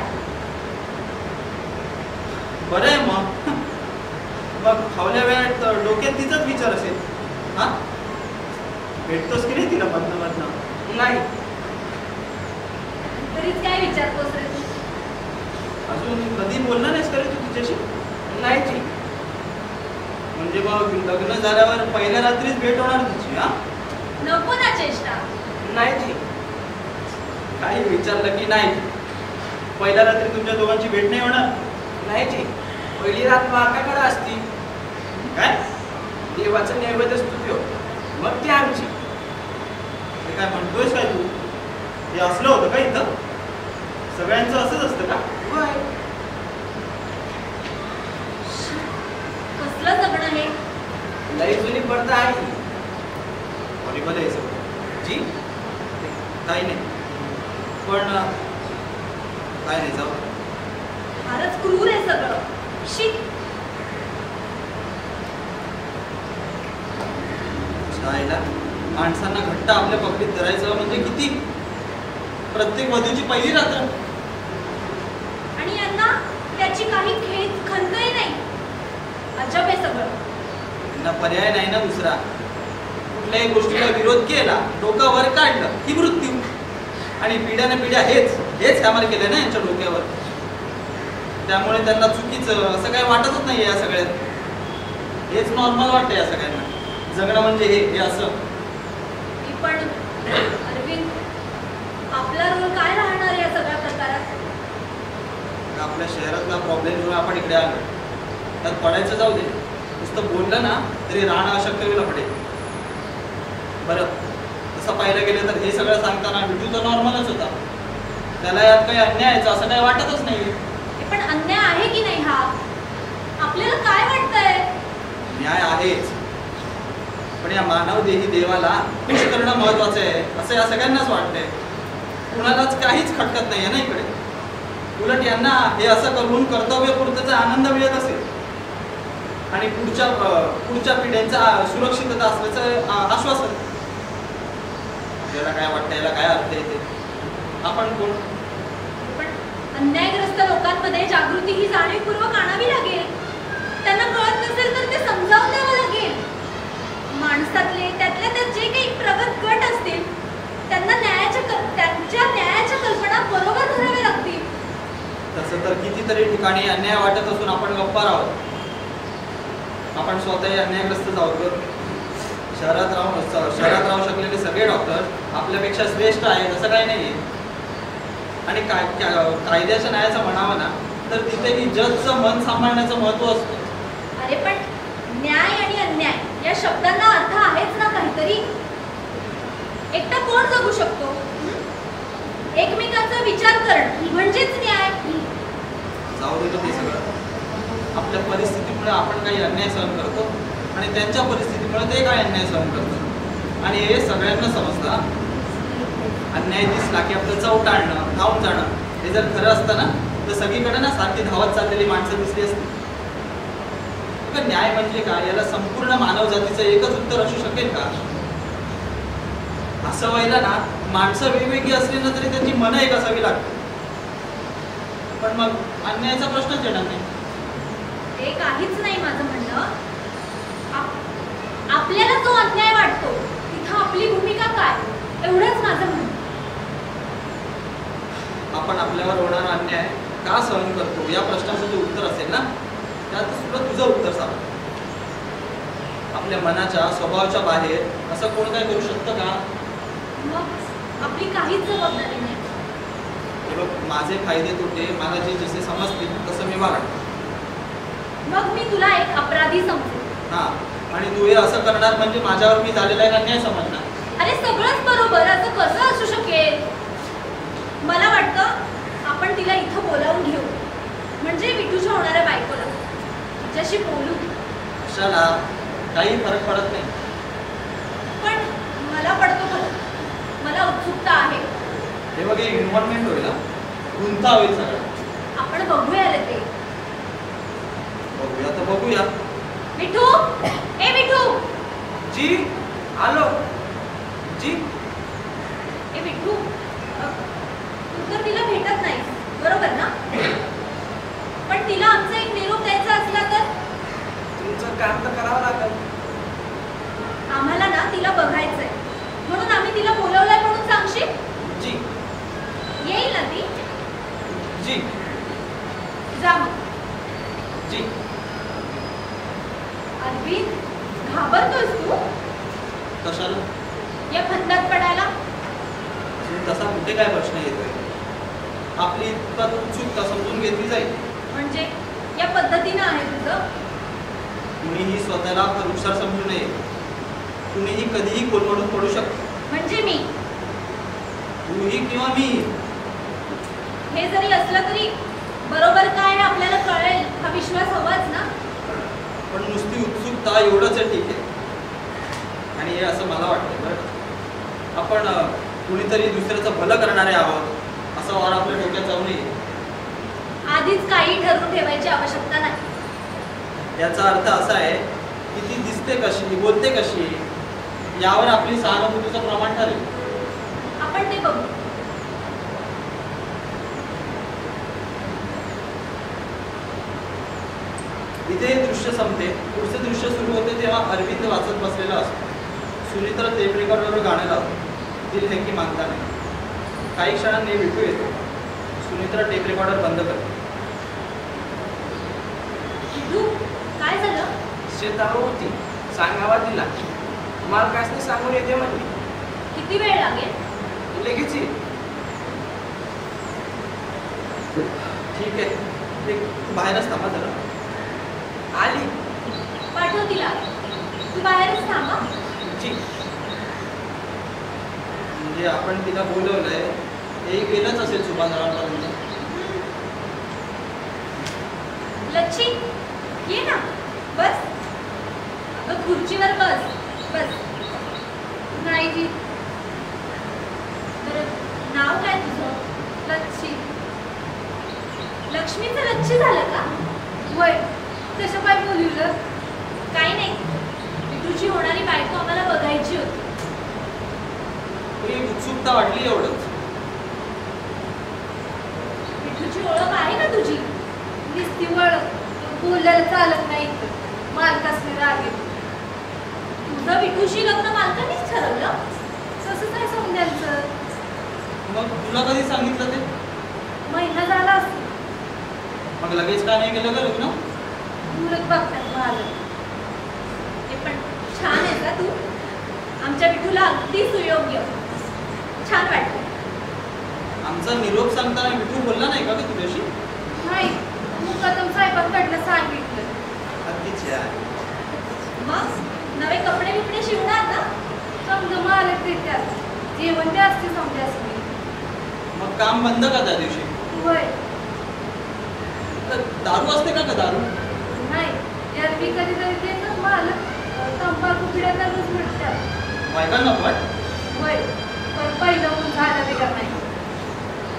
बरं आहे मग. मग फावल्या वेळात डोक्यात तिचाच विचार असेल. हा, भेटतोस की नाही तिला मधनं मधनं? नाही. तरीच काय विचारतोस रे तू? अजून कधी बोलणार नाहीस का रे तू तिच्याशी? नाही जी. म्हणजे मग लग्न झाल्यावर पहिल्या रात्रीच भेट होणार तुझी? हा, नको ना चेष्टा. नाही जी. काही विचारलं की नाही. पहिल्या रात्री तुमच्या दोघांची भेट नाही होणार? नाही जी. पहिली रात मार्काकडे असती. काय देवाचं नैवेद्य स्तुत्यो, मग ती आमची. हे काय म्हणतोयस काय तू? हे असलं होतं का इथं? सगळ्यांचं असंच असतं का? होय. कसलं जगणं हे? लई जुनी पडदा आहे. हॉरिबल आहे सगळं. जी काही नाही, पण काय नाही, जाऊ. फारच क्रूर आहे सगळं. शी. शाळेला माणसांना घट्ट आपल्या पकडीत धरायचं म्हणजे किती? प्रत्येक वधूची पहिली रात्र. आणि यांना त्याची काही खंतही नाही. अजब आहे सगळं. त्यांना पर्याय नाही ना दुसरा. कुठल्याही गोष्टीला विरोध केला, डोकं वर काढलं की मृत्यू. आणि पिढ्याने पिढ्या हेच हॅमर केलं ना यांच्या डोक्यावर. त्यामुळे त्यांना चुकीचं असं काही वाटतच नाही या सगळ्यात. हेच नॉर्मल वाटतं या सगळ्यांना. जगणं म्हणजे हे असं. पण अरविंद, आपला रोल काय राहणार या सगळ्या प्रकारात? आपल्या शहरातला प्रॉब्लेम आपण इकडे आलो. त्यात पडायचं जाऊ दे, नुसतं बोललं ना तरी राहणं अशक्य होईल पडेल. बरं, तसं पाहिलं गेलं तर हे सगळं सांगताना विजू तर नॉर्मलच होता. त्याला यात काही अन्यायाचं असं काही वाटतच नाही. पण अन्याय आहे की नाही हा? आपल्याला काय वाटतंय? न्याय आहेच, पण या मानवदेही देवाला खुश करणं महत्वाचं आहे असं या सगळ्यांनाच वाटतंय. कुणालाच काहीच खटकत नाहीये ना इकडे. उलट यांना हे असं करून कर्तव्यपूर्तीचा आनंद मिळत असेल आणि पुढच्या पिढ्यांचा सुरक्षितता असल्याचं आश्वासन. याला काय वाटतं, याला काय अर्थ येते? आपण कोण? पण अन्यायग्रस्त लोकांमध्ये जागृती ही जाणीवपूर्वक आणावी लागेल. त्यांना कळत नसेल तर ते समजावून द्यावं लागेल. माणसातले त्यातल्या त्यात जे काही प्रगत गट असतील त्यांना त्यांच्या न्यायाच्या कल्पना बरोबर धराव्या लागतील. तसं तर कितीतरी ठिकाणी अन्याय वाटत असून आपण गप्पा राहतो. आपण स्वतःही अन्यायग्रस्त आहोत. शहरात राहू शकलेले सगळे डॉक्टर आपल्यापेक्षा श्रेष्ठ आहेत असं काही नाही. आणि कायद्याच्या न्यायाचं म्हणावं ना तर तिथेही जजचं मन सांभाळण्याचं महत्व असतं. अरे पण न्याय आणि अन्याय या शब्दांना अर्थ आहेच ना काहीतरी. एकटा कोण जगू शकतो? एकमेकांचा विचार करणं म्हणजेच न्याय. जाऊ देतो ते सगळं. आपल्या परिस्थितीमुळे आपण काही अन्याय सहन करतो आणि त्यांच्या परिस्थितीमुळे ते काही अन्याय सहन करतो. आणि हे सगळ्यांना समजतं. अन्याय दिसला की आपलं चौटाळणं, धावून जाणं हे जर खरं असतं ना तर सगळीकडे ना सारखी धावत चाललेली माणसं दिसली असती. न्याय म्हणजे काय, याला संपूर्ण मानव जातीचं एकच उत्तर असू शकेल का? असं व्हायला ना माणसं वेगवेगळी असली ना तरी त्यांची मनं एक असावी लागतात. पण मग अन्यायाचा प्रश्नच येणार नाही. ते काहीच नाही माझं म्हणणं. आपल्याला जो अन्याय वाटतो तिथं आपली भूमिका काय एवढंच माझं म्हणणं. आपण आपल्यावर होणारा अन्याय का सहन करतो या प्रश्नाचं जे उत्तर असेल ना त्यात सुद्धा तुझं उत्तर सापडेल. आपल्या मनाच्या स्वभावाच्या बाहेर असं कोण काय करू शकतं का? मग आपली काहीच जबाबदारी नाही. माझे फायदे तोटे मला जे जसे समजतील तसं मी वागणार. मग मी तुला एक अपराधी समजू. हा, आणि तू हे असं करणार म्हणजे माझ्यावर मी झालेला एक अन्याय समजणार. अरे सगळंच बरोबर असं कसं असू शकेल? मला वाटतं तुझ्याशी बोलू. कशाला? काही फरक पडत नाही. पण मला पडतो खरं. मला उत्सुकता आहे. हे बघ, इन्व्हॉल्वमेंट होईल, गुंता होईल सगळं. आपण बघूया रे ते. बघूया तर बघूया. मिठू, ए मिठू. जी आलो. जी ए मिठू, तू तर तिला भेटत नाहीस, बरोबर ना? पण तिला आमचा एक निरोप द्यायचा असला तर? तुमचं काम तर करावं लागेल. आम्हाला ना तिला बघायचंय, म्हणून आम्ही तिला बोलवलंय म्हणून सांगशील? जी येईल ना ती? जी जा मग. जी. अरविंद, घाबरतोस तू? कशाला? या फंदात पडायला? तसा कुठे काय प्रश्न येतोय? आपली इतका उत्सुकता समजून घेतली जाईल. म्हणजे या पद्धतीनं आहे तुझं? कुणीही स्वतःला हुशार समजू नये. कुणीही कधीही कोलमडून पडू शकतो. म्हणजे मी? तूही किंवा मी. हे जरी असलं तरी बरोबर काय आहे आपल्याला कळेल हा विश्वास हवाच ना. पण नुसती उत्सुकता एवढंच आहे, ठीक आहे. आणि हे असं मला वाटतं बरं, आपण कुणीतरी दुसऱ्याचं भलं करणारे आहोत असं वार आपल्या डोक्यात जाऊ नये. आधीच काही ठरवून ठेवायची आवश्यकता नाही. याचा अर्थ असा आहे की ती दिसते कशी, बोलते कशी, यावर आपली सहानुभूतीचं प्रमाण ठरेल. आपण ते बघू. इथे हे दृश्य संपते. पुढचे दृश्य सुरू होते तेव्हा अरविंद वाचत बसलेला असतो. सुनीता टेप रेकॉर्डरवर गाणं लावतो. दिल है की मानता नाही. काही क्षणांनी विठू येतो. सुनीता टेप रेकॉर्डर बंद करते. विठू, काय झालं? शेतावर होती, सांगावा तिला. मालकासने सांगून येते म्हणली. किती वेळ लागेल? लगेच ये. ठीक आहे, तू बाहेरच थांबा जरा. आली. पाठव तिला. तू बाहेरच थांबा. जी. म्हणजे आपण तिला बोलवलंय, हे गेलंच असेल सुभानरावांपर्यंत. लच्छी, ये ना, बस. अगं खुर्चीवर बस. बस. नाही जी. बरं, नाव काय तुझं? लच्छी. लक्ष्मीचं लच्छी झालं का? वय तसं काय बोलवलं? काही नाही, विठूची होणारी बायको आम्हाला बघायची होती. ही उत्सुकता वाटली एवढंच. विठूची ओळख आहे का तुझी? नुसती वळख, बोलायला चालत नाही. मालकासने राग येतो. तुझं विठूशी लग्न मालकानेच ठरवलं? तसं काय समजायचं? मग तुला कधी सांगितलं ते? महिना झाला असतो. मग लगेच का नाही केलं का लग्न? मुलग बघतात मला. ते पण छान आहे का तू? आमच्या विठूला अगदी सुयोग्य. छान वाटलं. आमचा निरोप सांगताना विठू बोलला नाही का ग तुझ्याशी? नाही, मुकादम साहेबांकडनं सांगितलं. अगदी छान. मग नवे कपडे बिपडे शिवणार ना? समजा मालक देतात. जेवण ते असते समजास मी. मग काम बंद का त्या दिवशी? वय तर दारू असते का दारू? नाही, एरवी कधीतरी देतात मालक. तंबाखू पिढ्यांना रोज मिळतात. बायकांना पण? वय पण पहिलं म्हणून झालं बिघड नाही.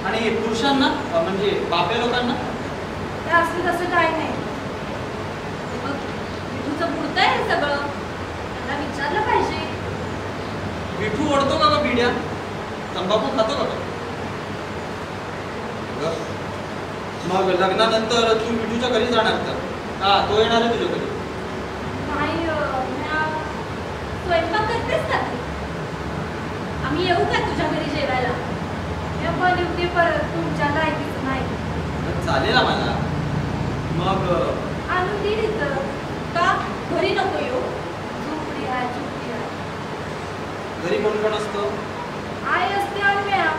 आणि पुरुषांना म्हणजे बापे लोकांना? ते असलं तसं काय नाही. मग विठूचं पुरतं आहे हे सगळं. त्यांना विचारलं पाहिजे. विठू ओढतो का बिड्या? तंबाखू खातो का? मग लग्नानंतर तू विठूच्या घरी जाणार तर? हा, तो येणार आहे तुझ्या घरी? नाही, स्वयंपाक करतेस का तू? आम्ही येऊ का तुझ्या घरी जेवायला? या बनवते परत तुमच्या लायकीचं नाही. चालेल आम्हाला. मग आणून दे तिथं. का घरी नको येऊ? झोपडी आहे, झोपडी आहे. घरी कोण कोण असतं? आई असते आणि म्या.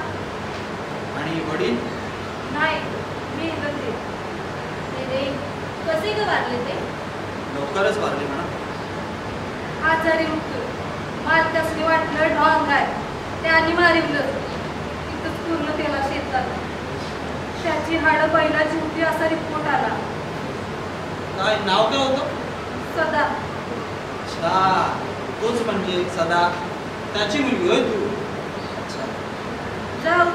आणि वडील? नाही, मी इकडे. रे, कसे ग वारले ते? लवकरच वारले म्हणा. आजारी होतो. मालकासने वाटलं ढॉंग आहे, त्याने मारिवलं. तिथंच पूर्ण त्याला शेतात. त्याची हाडं बैलाची होती असा रिपोर्ट आला. काय नाव काय होतं? सदा. अच्छा, तोच म्हणजे सदा. त्याची मुलगी होय तू? अच्छा. जाऊ.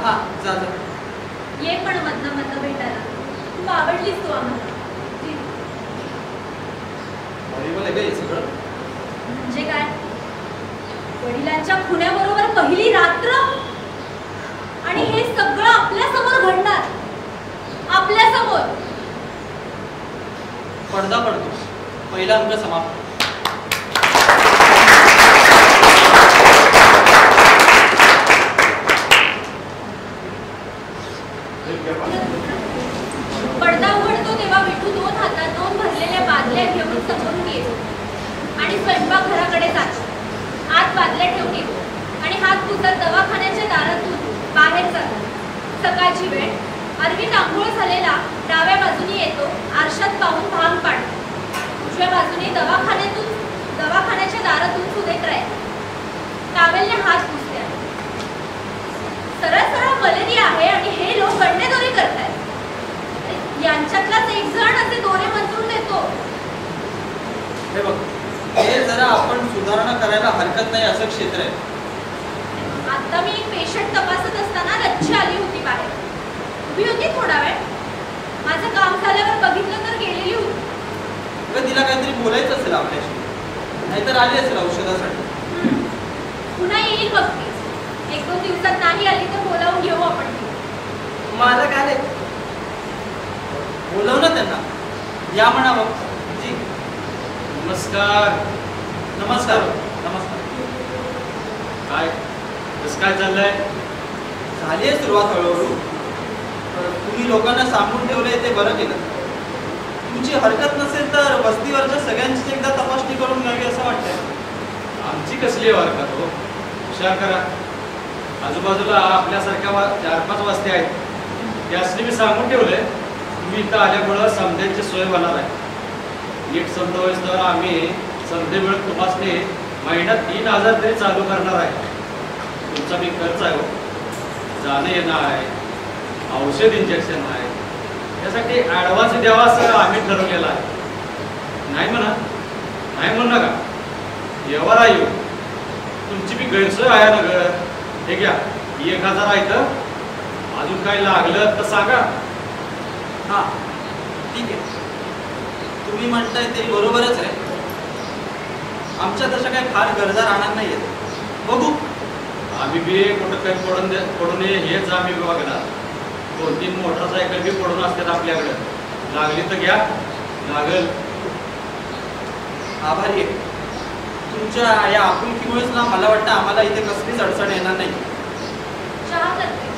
हा, जा जा. ये पण मधनं मधनं भेटायला. खूप आवडलीस तू आम्हाला. हॉरिबल आहे का हे सगळं? म्हणजे काय? वडिलांच्या खुन्याबरोबर पहिली रात्र आणि हे सगळं आपल्या समोर घडणार. आपल्या समोर. पडदा पडतो. पहिला अंक समाप्त. पडदा उघडतो तेव्हा विठू 2 हातात 2 भरलेल्या बादल्या घेऊन समोरून येतो आणि स्वयंपाकघराकडे जातो. आत बादल्या ठेवून येतो आणि हात पुसत दवाखान्याच्या दारातून बाहेर जातो. सकाळची वेळ. अरविंद आंघोळ झालेला डाव्या बाजूने येतो. आरशात पाहून भांग पाडतो. उजव्या बाजूने दवाखान्याच्या दारातून सुदेत राहतो. टावेलने हात पुसल्या. सरळ सरळ मलेरिया आहे आणि हे लोक गंडेदोरी करतायत. यांच्यातलाच एक जण असे दोरे मंजूर देतो. हे बघ, हे जरा आपण सुधारणा करायला हरकत नाही असं क्षेत्र आहे. आता मी एक पेशंट तपासत असताना लच्छी आली होती बाहेर. उभी होती थोडा वेळ. माझं काम झाल्यावर बघितलं तर गेलेली होती. तिला काहीतरी बोलायचं असेल आपल्याशी, नाहीतर आली असेल औषधासाठी. पुन्हा येईल बघते. 1-2 दिवसात नाही आली तर बोलावून घेऊ आपण. माझं काय नाही. बोलव ना त्यांना. या म्हणावं. जी. नमस्कार. नमस्कार. नमस्कार. काय कसं काय चाललंय? झाली आहे सुरुवात हळूहळू. तुम्ही लोकांना सांगून ठेवलंय ते बरं केलं. तुमची हरकत नसेल तर वस्तीवरच्या सगळ्यांची एकदा तपासणी करून घ्यावी असं वाटतंय. आमची कसली हरकत हो? हुशार करा. आजूबाजूला आपल्यासारख्या 4-5 वस्ती आहेत. त्यासनी मी सांगून ठेवलंय तुम्ही इथं आल्यामुळं समध्यांची सोय होणार आहे. नीट समजावूस तर आम्ही समधे मिळत तपासणी महिन्यात 3000 तरी चालू करणार आहे. तुमचा मी खर्च आहे हो. जाणं येणं आहे, औषध इंजेक्शन आहे, त्यासाठी ॲडव्हान्स द्यावा असं आम्ही ठरवलेलं आहे. नाही म्हणा, नाही म्हणू नका. व्यवहार आहे येऊ. तुमची बी गैरसोय आहे ना घर. हे घ्या 1000 आहे तर अजून काही लागलं तर सांगा. हां, ठीक आहे. तुम्ही म्हणताय ते बरोबरच आहे. आमच्या तशा काही फार गरजा राहणार नाही आहेत. बघू. आम्ही बी कुठं काही पडू नये हेच आम्ही बघणार. 2-3 मोटरसायकल बी पडून असतात आपल्याकडं. लागली तर घ्या. लागल. आभारी आहे. तुमच्या या आपुलकीमुळेच ना मला वाटतं आम्हाला इथे कसलीच अडचण येणार नाही. चहा करते.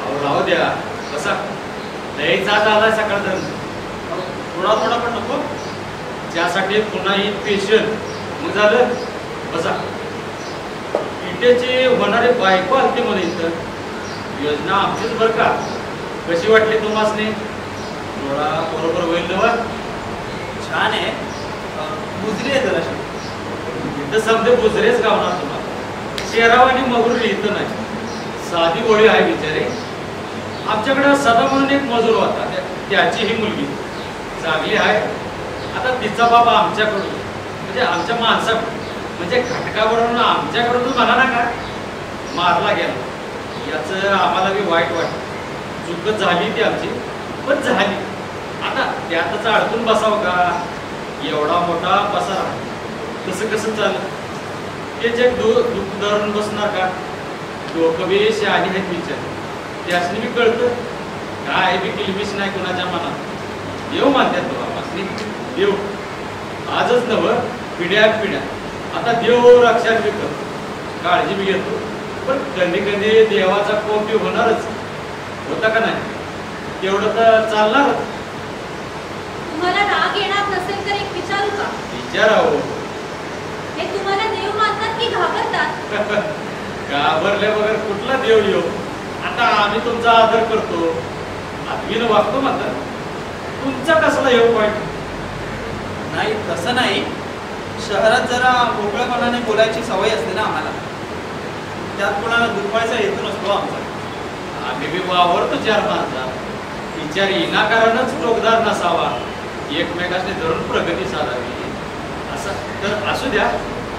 अहो राहू द्या. कसा लई जात आलाय सकाळचं. थोडा थोडा पण नको. त्यासाठी पुन्हा ही पेशंट. मग झालं. बसा. इटेची होणारी बायको आलती मला इथं. योजना आमचीच बरं का. कशी वाटली तुम्हासनी? थोडा बरोबर होईल ना? छान आहे. बुजरी आहे जराशी. इथं समजे बुजरेच गावणार तुम्हाला. शेराव आणि मगरूर इथं नाही. साधी गोळी आहे बिचारे. आमच्याकडे सदा म्हणून एक मजूर होता. त्याची ही मुलगी चांगली आहे. आता तिचा बाबा आमच्याकडून म्हणजे आमच्या माणसाकडून म्हणजे घटकावरून आमच्याकडून म्हणा ना का मारला गेला. याचं आम्हाला बी वाईट वाटतं. चूक झाली ती आमची पण झाली. आता त्यातच अडकून बसावं का? एवढा मोठा पसारा कसं कसं चाललं? त्याचे दुःख धरून बसणार का? डोकं बी शहाणी आहेत विचार. त्यासनी बी कळतं काय बी किलबिश नाही कोणाच्या मनात. देव मानतात बाबासनी. देव आजच नवं पिढ्या पिढ्या. आता देव रक्षण बी करतो. काळजी बी घेतो. पण कधी कधी देवाचा कोप बी होणारच. होता का नाही? तेवढं तर चालणारच. तुम्हाला राग येणार नसेल तर एक विचारू का? विचारावं. हे तुम्हाला देव मानतात की घाबरतात? घाबरल्या वगैरे कुठला देव येऊ? आता आम्ही तुमचा आदर करतो. आदवीनं वागतो मात्र. तुमचा कसला येऊ पॉईंट? नाही तसं नाही. शहरात जरा मोकळेपणाने बोलायची सवय असते ना आम्हाला. त्यात कोणाला दुखवायचा हेतू नसतो आमचा. आम्ही बी वावरतो 4 माणसा. विचार विनाकारणच टोकदार नसावा एकमेकांनी धरून प्रगती साधावी असं तर असू द्या.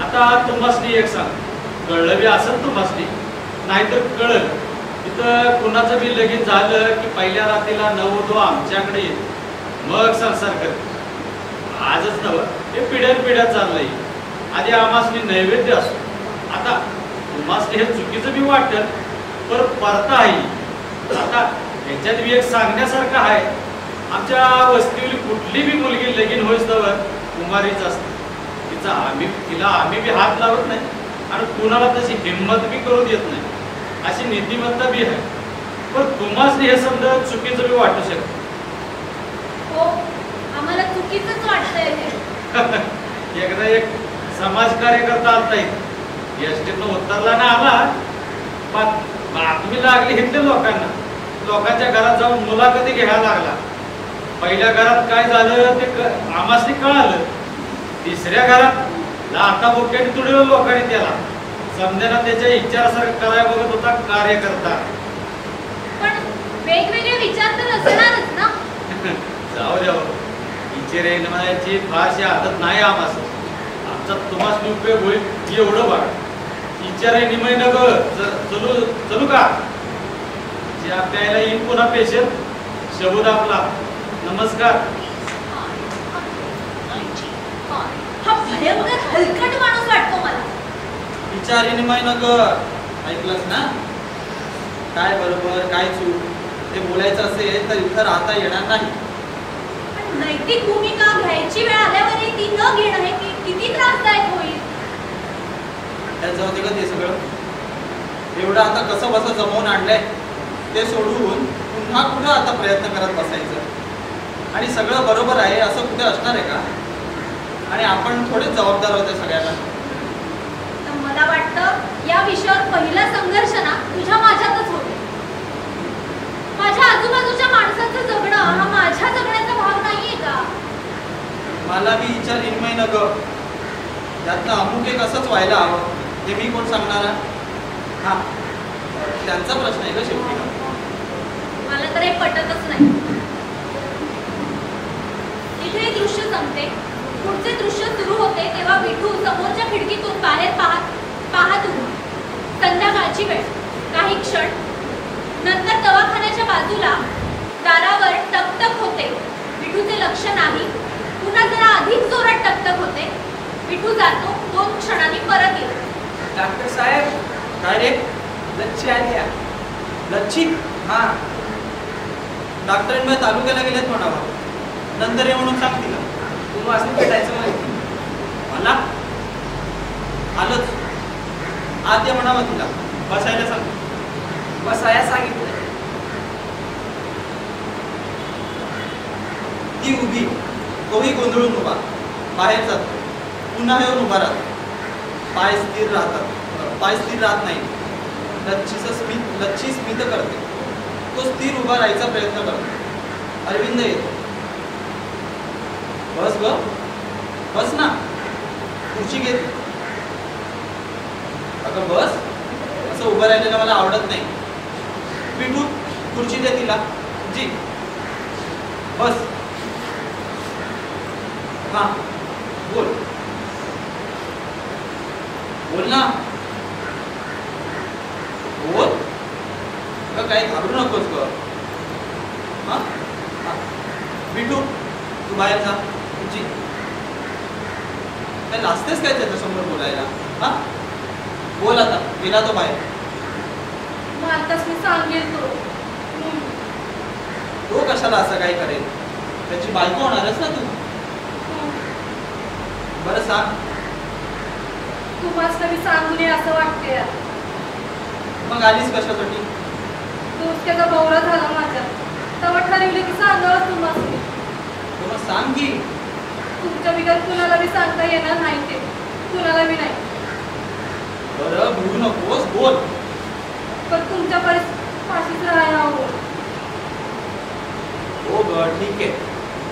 आता तुम्हासनी एक सांग, कळलं बी असं तुम्हासनी, नाहीतर कळलं तिथं कुणाचं बी लगीन झालं की पहिल्या रात्रीला नववधू आमच्याकडे येत मग संसार कर. आजच नव हे पिढ्यान पिढ्या चाललंय. आधी आम्हासनी नैवेद्य असतो. आता तुम्हासनी हे चुकीचं बी वाटतं पर परता आहे. आता ह्याच्यात बी एक सांगण्यासारखं आहे, आमच्या वस्तीवली कुठली बी मुलगी लगीन होईस्तवर कुमारीच असते. तिला आम्ही बी हात लावत नाही आणि कुणाला तशी हिंमत बी करू देत नाही, अशी नीतिमत्ता बी आहे. पण तुम्हासनी हे समजा चुकीचं बी वाटू शकतं. हो, आम्हाला चुकीचंच वाटतंय हे. एकदा एक समाज कार्यकर्ता आलता इथे, एसटीतनं उतरला ना आला, बातमी लागली इथल्या लोकांना. लोकांच्या घरात जाऊन मुलाखती घ्यायला लागला. पहिल्या घरात काय झालं ते आम्हासनी कळालं. तिसऱ्या घरात लाथा बोक्याने तुडवलं लोकांनी त्याला. समजेना त्याच्या इच्छासारखं करायला बघत होता कार्यकर्ता. पण वेगवेगळे विचार तर असणारच ना. जाऊ द्या, इच्छे म्हणायची फारशी आदत नाही आम्हाला. आमचा तुम्हाला उपयोग होईल एवढं बघा. इच्छा निमय न ग चलू का ज्या प्यायला येईल पुन्हा पेशंट शबूद आपला. नमस्कार. हा भयंकर हलकट माणूस वाटतो मला. विचार विनिमय न ग. ऐकलंस ना, काय बरोबर काय चूक ते बोलायचं असेल तर इथं राहता येणार नाही. नैतिक भूमिका घ्यायची वेळ आल्यावरही ती न घेणं हे किती त्रासदायक होईल. त्याचं होते का ते सगळं एवढं आता कसं बसं जमवून आणलंय ते सोडून पुन्हा कुठं आता प्रयत्न करत बसायचं. आणि सगळं बरोबर आहे असं कुठे असणार आहे का? आणि आपण थोडेच जबाबदार होते सगळ्यांना. तर मला वाटतं या विषयावर पहिला संघर्ष ना तुझ्या माझ्यातच होते. माझ्या आजूबाजूच्या माणसाचं जगणं हा माझ्या जगण्याचा भाग नाहीये का? मला बी विचार विनिमय न ग. त्यातनं अमुक एक असंच व्हायला हवं ते मी कोण सांगणार? हा, त्यांचा प्रश्न आहे का शेवटी. मला तर हे पटतच नाही. इथे दृश्य संपते, पुढचे दृश्य सुरू होते तेव्हा विठू समोरच्या खिडकीतून बाहेर पाहत उभा. संध्याकाळची वेळ. काही क्षण नंतर दवाखान्याच्या बाजूला दारावर टकटक होते. विठूचे लक्ष नाही. पुन्हा जरा अधिक जोरात टकटक होते. विठू जातो. 2 क्षणांनी परत येतो. डॉक्टर साहेब. काय रे? लच्छी आली. लच्छी? हा. डॉक्टरांमध्ये तालुक्याला गेलेत म्हणावं. नंतर ये म्हणून सांग तिला. तुम्हाला असं भेटायचं माहिती मला आलंच. आत ये म्हणावं तिला. बसायला सांग. बसाया सांगितलं. ती उभी, तोही गोंधळून उभा. बाहेर जातो, पुन्हा येऊन उभा राहतो. पाय स्थिर राहत नाही. लच्छी स्मित करते. तो स्थिर उभा राहायचा प्रयत्न करतो. अरविंद येतो. बस ग, बस ना. खुर्ची घेत. अगं बस. असं उभं राहिलेलं मला आवडत नाही. विठू खुर्ची दे तिला. जी बस. हा बोल ना. बोल. काही घाबरू नकोस ग. हा, विठू तू बाहेर जा. जी काय लाजतेस काय त्याच्या समोर बोलायला? हा बोल आता. गेला तो बाहेर. मालकास मी सांगेल तो कशाला असं काही करेल? त्याची बायको होणारच ना तू. बरं सांग. तुम्हाला मी सांगू नये असं वाटते. मग आलीस कशासाठी? दोस्त्याचा बौरा झाला माझ्या. तेव्हा ठरवले की सांगावं तुम्हाला. मग सांग की. तुमच्या बिगर कुणाला बी सांगता येणार नाही ते. कुणाला बी नाही. बरं भिवू नकोस. बोल. पण तुमच्या पाशीच राहायला हवं. हो ग ठीक आहे.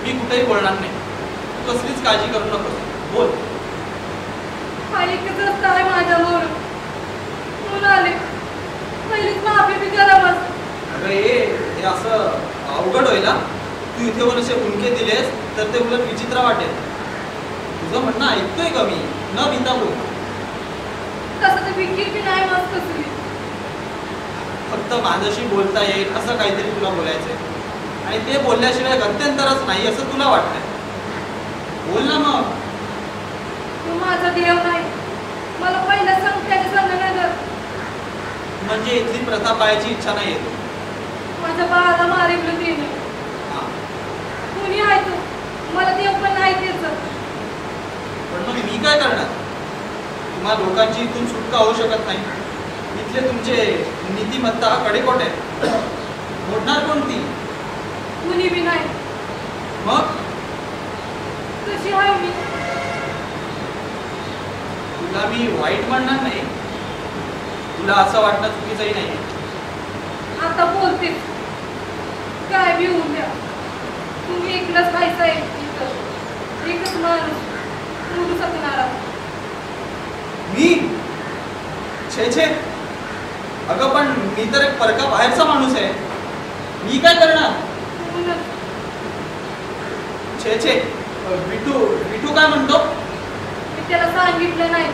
मी कुठेही बोलणार नाही. तू कसलीच काळजी करू नकोस. बोल. हा एकच रस्ता आहे माझ्यावर. म्हणून आले. पहिलीच माफी बी करा बस. अगं हे असं अवघड होईल. तू इथे वर असे हुंके दिलेस तर ते उलट विचित्र वाटेल. तुझं म्हणणं ऐकतोय का मी, न भिता बोल. तसं तर विकीर की नाही मस्त कसली. फक्त माझ्याशी बोलता येईल असं काहीतरी तुला बोलायचंय आणि ते बोलल्याशिवाय गत्यंतरच नाही असं तुला वाटतंय. बोल ना मग. तू माझा देव नाही. मला पहिलं सांग त्याच्या सांगण्यागर. म्हणजे इथली प्रथा पाळायची इच्छा नाही येत. माझ्या बाळाला मारिवलं तिने. कुणी आहे तू? मला देव पण नाही त्याचं. पण मग मी काय करणार? तुम्हा लोकांची इथून सुटका होऊ शकत नाही. इथले तुमचे नीतिमत्ता कडेकोट आहे. मोडणार कोणती? कुणी बी नाही. मग कशी आहे मी? तुला मी वाईट म्हणणार नाही. तुला असं वाटणं चुकीचंही नाही. आता बोलतेस काय बी होऊन द्या. तुम्ही एकलाच खायचं आहे इथं. एकच माणूस निवडू शकणारा मी. छे छे. अगं पण मी तर एक परका बाहेरचा माणूस आहे. मी काय करणार? छे छे. विठू काय म्हणतो? मी त्याला सांगितलं नाही.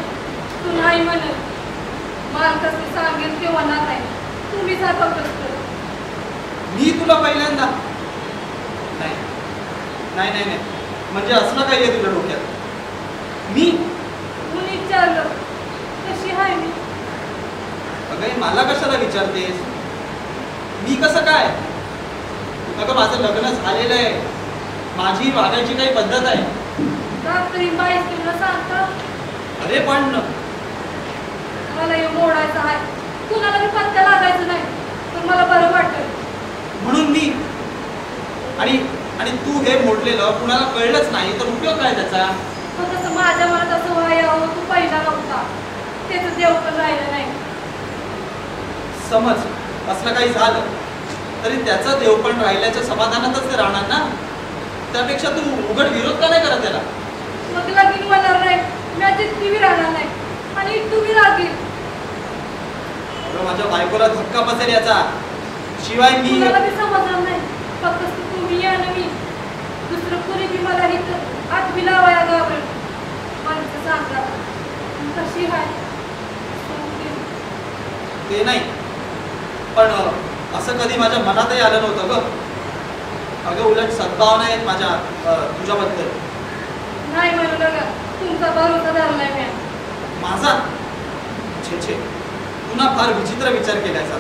तू नाही म्हणत. मालकास मी सांगेल ते होणार नाही. तुम्ही सारखं असतं. मी तुला पहिल्यांदा? नाही नाही नाही नाही. म्हणजे असलं काही आहे तुझ्या डोक्यात? मी कोणी विचारलं कशी आहे मी? अगं मला कशाला विचारतेस? मी कसं काय? अगं माझं लग्न झालेलं आहे. माझी वागायची काही पद्धत आहे. तरी बाईस तुला सांगता. अरे पण मला हे मोडायचं आहे. कुणाला मी पत्त्या लागायचं नाही. पण मला बरं वाटतं म्हणून मी. आणि तू हे मोडलेलं कुणाला कळलंच नाही तर उपयोग काय त्याचा? पण तसं माझ्या मनात असं व्हायला तू पहिला नव्हता. त्याचं देव पण राहिलं नाही. समज असलं काही झालं तरी त्याचं देव पण राहिल्याच्या समाधानातच ते राहणार ना. त्यापेक्षा तू उघड विरोध का नाही करत त्याला? मग लगीन होणार नाही. माझी टीव्ही राहणार नाही आणि तुम्ही राहतील. माझ्या बायकोला धक्का बसेल याचा. शिवाय मी मला बी समजणार नाही. फक्त तुम्ही आणि मी. दुसरं कोणी बी मला इथं आठवी लावायला गावलं. मला सांगा कशी आहे ते नाही. पण असं कधी माझ्या मनातही आलं नव्हतं ग. अगं उलट सद्भावना आहेत माझ्या तुझ्याबद्दल. नाही म्हणू नका. तुमचा भरोसा धरलाय मी. माझा? छे छे. पुन्हा फार विचित्र विचार केल्याचा.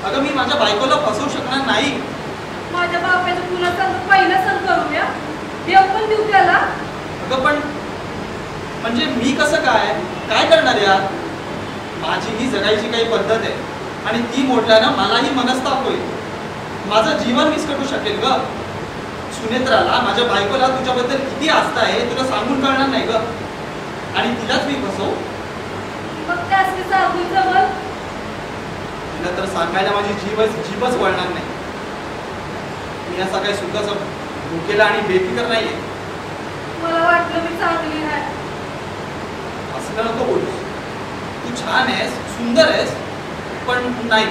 अगं मी माझ्या बायकोला फसवू शकणार नाही. माझ्या बापाचं पुन्हा सांग पहिलं सण करूया. देव पण देऊ त्याला. अगं पण म्हणजे मी कसं काय करणार यार? माझी ही जगायची काही पद्धत आहे आणि ती मोडल्यानं मलाही मनस्ताप होईल. माझं जीवन विस्कटू शकेल ग. सुनेत्राला माझ्या बायकोला तुझ्याबद्दल किती आस्था आहे तुला सांगून कळणार नाही ग. आणि तिलाच मी फसवू? मग त्यास मी सांगून जमल. तिला तर सांगायला माझी जीवच वळणार नाही. मी असा काही सुखाचा भुकेला आणि बेफिकर नाहीये. मला वाटलं मी चांगली आहे. असं नको बोलूस. तू छान आहेस, सुंदर आहेस, पण नाही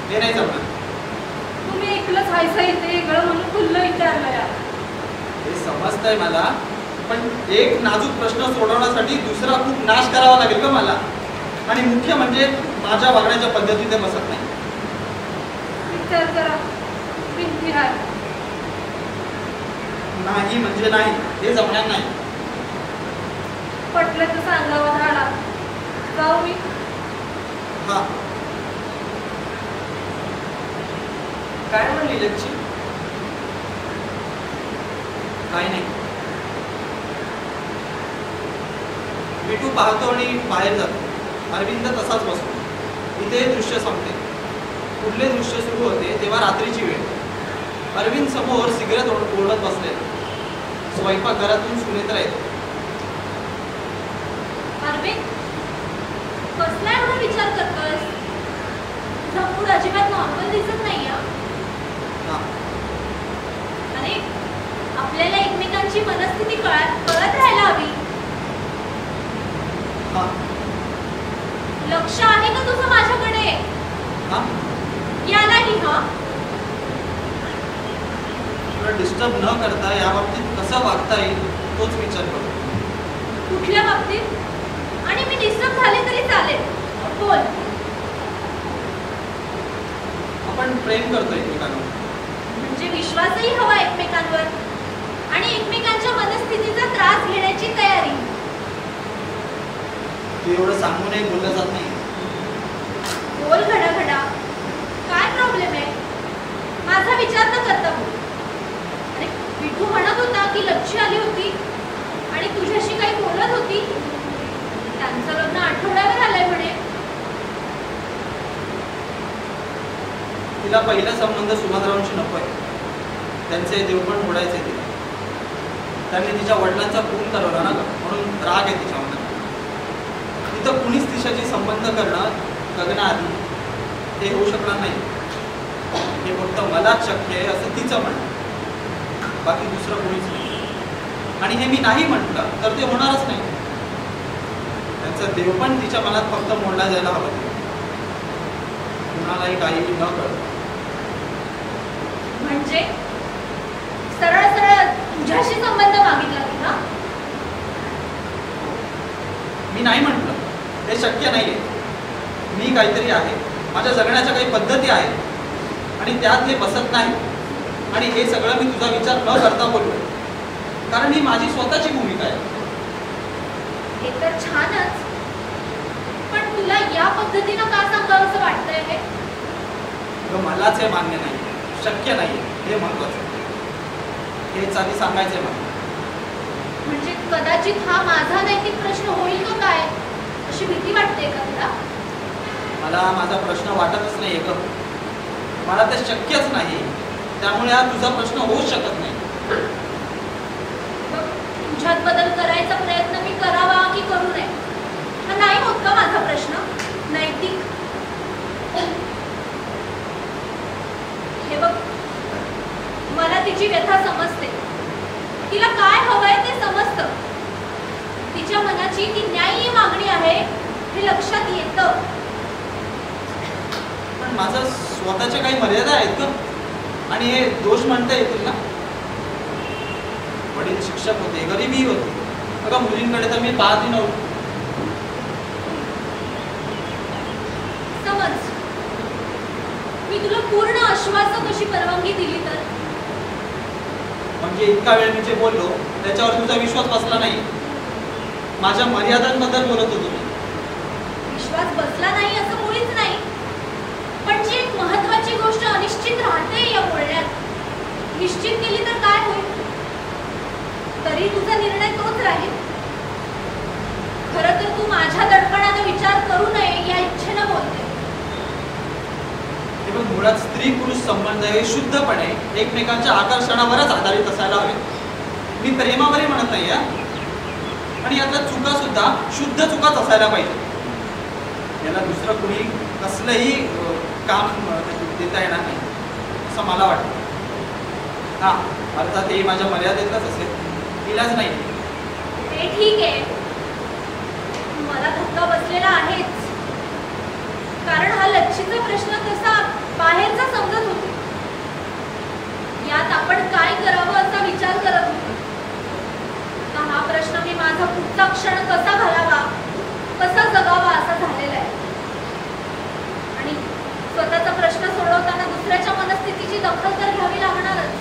हे नाही जमणार. तुम्ही एकलंच हायसा इथे वेगळं म्हणून खुल्लं विचारलं या. हे समजतंय मला. पण एक नाजूक प्रश्न सोडवण्यासाठी दुसरा खूप नाश करावा लागेल का मला. आणि मुख्य म्हणजे माझ्या वागण्याच्या पद्धती ते बसत नाही. विचार करा. भिंती आहे. नाही म्हणजे नाही. हे जमणार नाही. पटलं तर सांगावं झाडा. जाऊ मी. हा काय म्हणली लक्ष्मी? काय नाही. विटू पाहतो आणि बाहेर जातो. अरविंद तसाच बसतो. इथे हे दृश्य संपते. पुढले दृश्य सुरू होते तेव्हा रात्रीची वेळ. अरविंद समोर सिगरेट ओढत बसले. स्वयंपाकघरातून सुनेत्रा येते. अरविंद कसला एवढा विचार करतोस? तुझा मूड अजिबात नॉर्मल दिसत नाही. अरे आपल्याला एकमेकांची मनस्थिती कळत राहायला हवी. लक्ष आहे का तुझं माझ्याकडे? यालाही. दुसऱ्याला डिस्टर्ब न करता या बाबतीत कसं वागता येईल तोच विचार करतो. कुठल्या बाबतीत? आणि मी डिस्टर्ब झाले तरी चालेल, बोल. आपण प्रेम करतो एकमेकांवर. म्हणजे विश्वासही हवा एकमेकांवर आणि एकमेकांच्या मनस्थितीचा त्रास घेण्याची तयारी. तू एवढं सांगूनही बोललं जात नाही. बोल घडाघडा, काय प्रॉब्लेम आहे? माझा विचार न करता बोल. अरे विठू म्हणत होता की लक्ष्य आली होती आणि तुझ्याशी काही बोलत होती. त्यांचं लग्न आठवड्यावर आलंय म्हणे. तिला पहिला संबंध सुभाद्रावांशी नकोय. त्यांचे देवपण मोडायचे तिला. त्यांनी तिच्या वडिलांचा खून करवला ना, म्हणून राग आहे तिच्या मनात. तिथं कुणीच तिच्याशी संबंध करणं लग्नाआधी ते होऊ शकणार नाही. हे फक्त मलाच शक्य आहे असं तिचं म्हणणं, बाकी दुसरं कोणीच नाही. आणि हे मी नाही म्हटलं तर ते होणारच नाही. त्यांचं देवपण तिच्या मनात फक्त मोडला जायला हवं. कुणालाही काहीही न कळतं. म्हणजे सरळ सरळ तुझ्याशी संबंध मागितला तुला? मी नाही म्हटलं, हे शक्य नाहीये. मी काहीतरी आहे, माझ्या जगण्याच्या काही पद्धती आहेत आणि त्यात हे बसत नाही. आणि हे सगळं मी तुझा विचार न करता बोललो, कारण ही माझी स्वतःची भूमिका आहे. हे तर छानच, पण तुला या पद्धतीनं का सांगावं असं वाटतंय? हे मलाच हे मान्य नाही, शक्य नाही, हे महत्वाचं. हेच आधी सांगायचंय मला. म्हणजे कदाचित हा माझा नैतिक प्रश्न होईल का काय अशी भीती वाटते का तुला? मला माझा प्रश्न वाटतच नाहीये ग. मला ते शक्यच नाही, त्यामुळे हा तुझा प्रश्न होऊच शकत नाही. तुझ्यात बदल करायचा प्रयत्न मी करावा की करू नये हा नाही होत का माझा प्रश्न नैतिक? हे बघ, मला तिची व्यथा समजते. तिला काय हवंय ते समजतं. तिच्या मनाची ती न्याय्य मागणी आहे हे लक्षात येतं. पण माझा स्वतःच्या काही मर्यादा आहेत का? आणि हे दोष म्हणता येतील ना? वडील शिक्षक होते, गरिबी होती. अगं मुलींकडे तर मी पाहतही नव्हतो. समज मी तुला पूर्ण आश्वासक अशी परवानगी दिली तर? म्हणजे इतका वेळ मी जे बोललो त्याच्यावर तुझा विश्वास बसला नाही. माझ्या मर्यादांबद्दल बोलत होतो मी. विश्वास बसला नाही असं मुळीच नाही, पण जी एक महत्वाची गोष्ट अनिश्चित राहते या बोलण्यात, निश्चित केली तर काय होईल? तरी तुझा निर्णय तोच राहील. खरं तर तू माझ्या दडपणाने विचार करू नये या इच्छेनं बोलते. मुळात स्त्री पुरुष संबंध हे शुद्धपणे एकमेकांच्या आकर्षणावरच आधारित असायला हवे. मी प्रेमावरही म्हणत नाही. आणि यातल्या चुका सुद्धा शुद्ध चुकाच असायला पाहिजे. याला दुसरं कुणी कसलंही काम देता येणार नाही असं मला वाटतं. हा, अर्थात हे माझ्या मर्यादेतच असेल, इलाज नाही. ते ठीक आहे, मला धक्का बसलेला आहेच. कारण हा लक्ष्मीचा प्रश्न तसा बाहेरचा समजत होतो. यात आपण काय करावं असा विचार करत होतो. हा प्रश्न मी माझा पुढचा क्षण कसा घालावा, कसा जगावा असा झालेला आहे. आणि स्वतःचा प्रश्न सोडवताना दुसऱ्याच्या मनस्थितीची दखल तर घ्यावी लागणारच.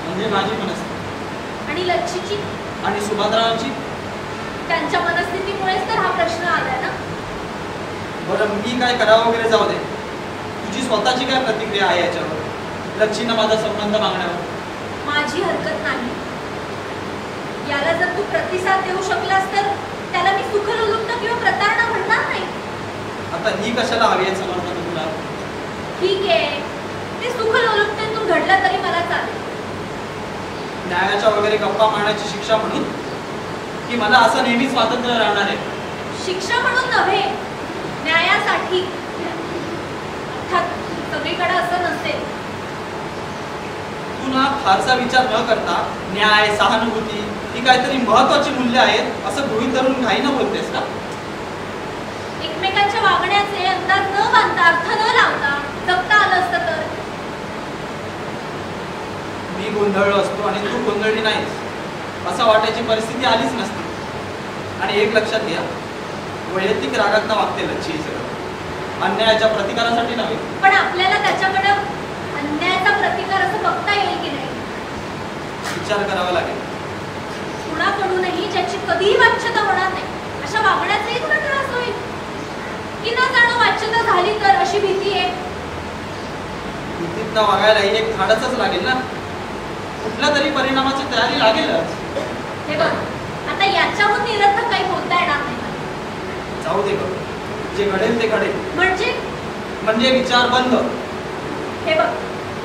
म्हणजे माझी मनस्थिती आणि लक्ष्मीची आणि सुभाद्राची, त्यांच्या मनस्थितीमुळेच तर हा प्रश्न आलाय ना. बरं, मी काय करावं वगैरे जाऊ दे. तुझी स्वतःची काय प्रतिक्रिया आहे याच्यावर, लक्ष्मीनं माझा संबंध मागण्यावर? माझी हरकत नाही. याला जर तू प्रतिसाद देऊ शकलास तर त्याला मी सुखलोलुपता किंवा प्रतारणा म्हणणार नाही. आता ही कशाला हवी आहे समर्थन तुला? ठीक आहे, ते सुखलोलुपतेतून घडलं तरी मला चालेल. न्यायाच्या वगैरे गप्पा मारण्याची शिक्षा म्हणून, की मला असं नेहमी स्वातंत्र्य राहणार आहे? शिक्षा म्हणून नव्हे, न्यायासाठी. अर्थात सगळीकडे असं नसेल. तू ना फारसा विचार न करता न्याय, सहानुभूती ही काहीतरी महत्वाची मूल्य आहेत असं गृहीत धरून घाईनं बोलतेस का? एकमेकांच्या वागण्याचे अंदाज न बांधता, अर्थ न लावता जगता आलं असतं तर? मी गोंधळलो असतो आणि तू गोंधळली नाहीस असं वाटायची परिस्थिती आलीच नसती. आणि एक लक्षात घ्या, वैयक्तिक रागात वागते लच्छी सगळं, अन्यायाच्या प्रतिकारासाठी नव्हे. पण आपल्याला त्याच्याकडे अन्यायाचा प्रतिकार असं बघता येईल की नाही? विचार करावा लागेल. कुणाकडूनही ज्याची कधीही वाच्यता होणार नाही अशा वागण्याचाही तुला त्रास होईल की न जाणं वाच्यता झाली तर अशी भीती आहे. भीतीतनं वागायलाही एक धाडसच लागेल ना, कुठल्या तरी परिणामाची तयारी लागेलच. हे बघ, आता याच्याहून निरर्थक काही बोलता येणार नाही. जाऊ दे बघ, जे घडेल ते घडेल. म्हणजे विचार बंद. हे बघ,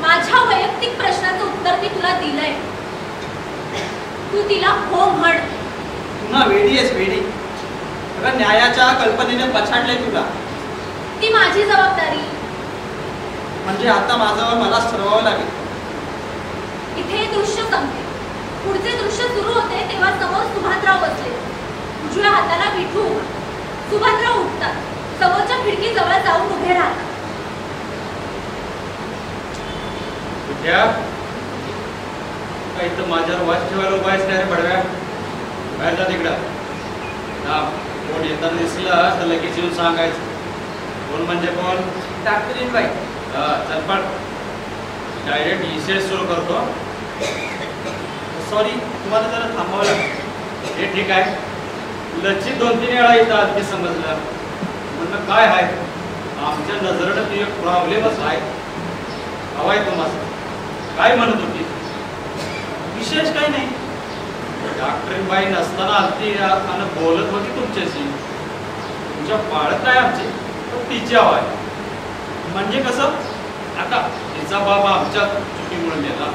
माझ्या वैयक्तिक प्रश्नाचं उत्तर मी तुला दिलंय. तू तिला हो म्हण. पुन्हा वेडी आहेस वेडी. अगं न्यायाच्या कल्पनेने पछाडले तुला. ती माझी जबाबदारी. म्हणजे आता माझं मलाच ठरवावं लागेल. इथे हे दृश्य संपते. पुढचे दृश्य सुरू होते तेव्हा समोर सुभाद्राव बसले. उजव्या हाताला विठू. सुभाद्राव उठतात, समोरच्या खिडकीजवळ जाऊन उभे राहतात. काही तर माझ्यावर वाच ठेवायला उभा आहेस रे बडव्या. बाहेर जा तिकडं. कोण येताना दिसलं तर लगेच येऊन सांगायचं. कोण म्हणजे कोण? डॉक्टर बाई. चल पण डायरेक्ट इसेस सुरू करतो. सॉरी, तुम्हाला जरा थांबावं लागेल. हे ठीक आहे. लच्छी 2-3 वेळा येतात ते समजलं. म्हणलं काय आहे, आमच्या नजरेनं ती एक प्रॉब्लेमच आहे. हवाय तुम्हाला काय म्हणत होती? विशेष काही नाही. डॉक्टरीन बाई नसताना आलती आणि बोलत होती तुमच्याशी. तुमच्या पाळत आहे आमची, पण तिची हवा आहे. म्हणजे कसं? आता तिचा बाबा आमच्या चुकीमुळे नेला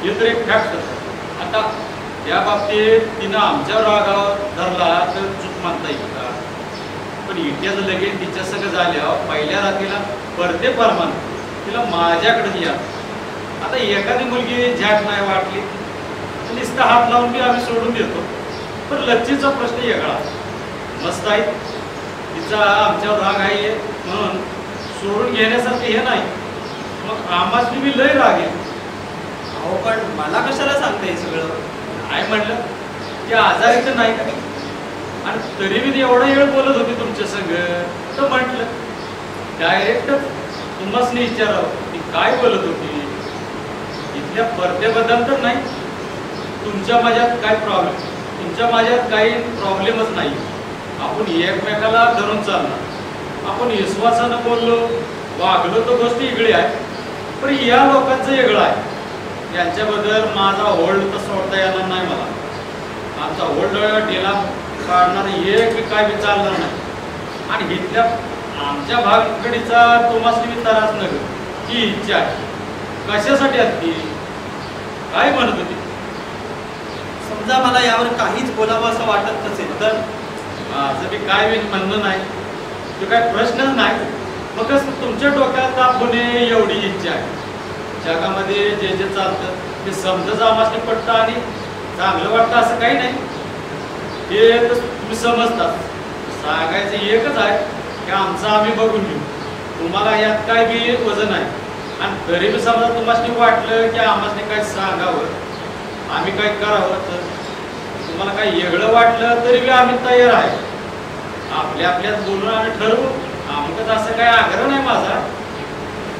हे तर एक फॅक्ट. आता त्या बाबतीत तिनं आमच्या रागावर धरला तर चूक मानता येईल का? पण इतिहास लगेच तिच्या सगळं झाल्यावर पहिल्या रात्रीला परते परमान तिला माझ्याकडे या. आता एखादी मुलगी झॅक नाही वाटली नुसता हात लावून बी आम्ही सोडून देतो. पण लच्छीचा प्रश्न वेगळा. मस्त आहे, तिचा आमच्यावर राग आहे म्हणून सोडून घेण्यासारखं हे नाही. मग आम्हाला मी लय राग आहे. अहो पण मला कशाला सांगते हे सगळं? काय म्हणलं ते आजारी तर नाही का? आणि तरी मी एवढा वेळ बोलत होती तुमच्या संग तर म्हटलं डायरेक्ट तुम्हाच नाही विचारावं ती काय बोलत होती. इथल्या परदेबद्दल तर नाही. तुमच्या माझ्यात काय प्रॉब्लेम, तुमच्या माझ्यात काही प्रॉब्लेमच नाही. आपण एकमेकाला धरून चालणार. आपण विश्वासानं बोललो वागलो तर गोष्ट वेगळी आहे. पण या लोकांचं वेगळं आहे. यांच्याबद्दल माझा होल्ड तर सोडता येणार नाही मला. आमचा होल्ड डेला काढणार एक काय बी चालणार नाही. आणि इथल्या आमच्या भागकडीचा तुम्हाला मी त्रास नका ही इच्छा आहे. कशासाठी असती काय म्हणत होती? समजा मला यावर काहीच बोलावं असं वाटत नसेल तर? माझं बी काय बी म्हणणं नाही, तो काय प्रश्नच नाही. मग तुमच्या डोक्यात ताप होणे एवढी इच्छा आहे. जगामध्ये जे जे चालतं ते समजच आम्हाला पडतं आणि चांगलं वाटतं असं काही नाही. हे तर तुम्ही समजतात. सांगायचं एकच आहे की आमचं आम्ही बघून घेऊ. तुम्हाला यात काय बी वजन आहे. आणि तरी बी समजा तुम्हाला वाटलं की आम्हाला काय सांगावं, आम्ही काय करावं, तर तुम्हाला काय वेगळं वाटलं तरी बी आम्ही तयार आहे. आपल्या आपल्यात बोलून आम्ही ठरवू. आमचं असं काय आग्रह नाही माझा,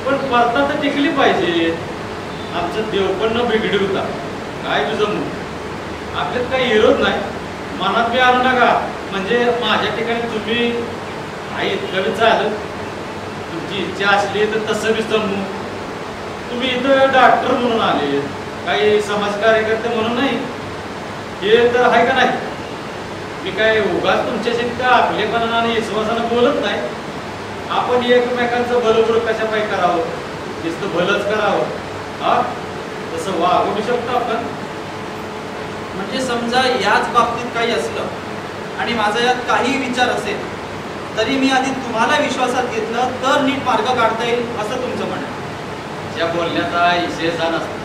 पण परता तर टिकली पाहिजे. आमचं देव पण न बिघडी होता काय बी जमू. आपल्यात काही विरोध नाही. मनात बी आणू नका. म्हणजे माझ्या ठिकाणी तुम्ही आई इतकं बी चालेल. तुमची इच्छा असली तर तसं बी जमू. तुम्ही इथं डॉक्टर म्हणून आले, काही समाज कार्यकर्ते म्हणून नाही. हे तर आहे का नाही? मी काय उगाच तुमच्याशी का आपलेपणानं आणि विश्वासानं बोलत नाही. आपण एकमेकांचं भलं कशा पाहिजे करावं, नुसतं भलंच करावं. हा तसं वागू बी शकतो आपण. म्हणजे समजा याच बाबतीत काही असलं आणि माझा यात काही विचार असेल तरी मी आधी तुम्हाला विश्वासात घेतलं तर नीट मार्ग काढता येईल असं तुमचं म्हणणं. ज्या बोलण्याचा विषय झाला असतो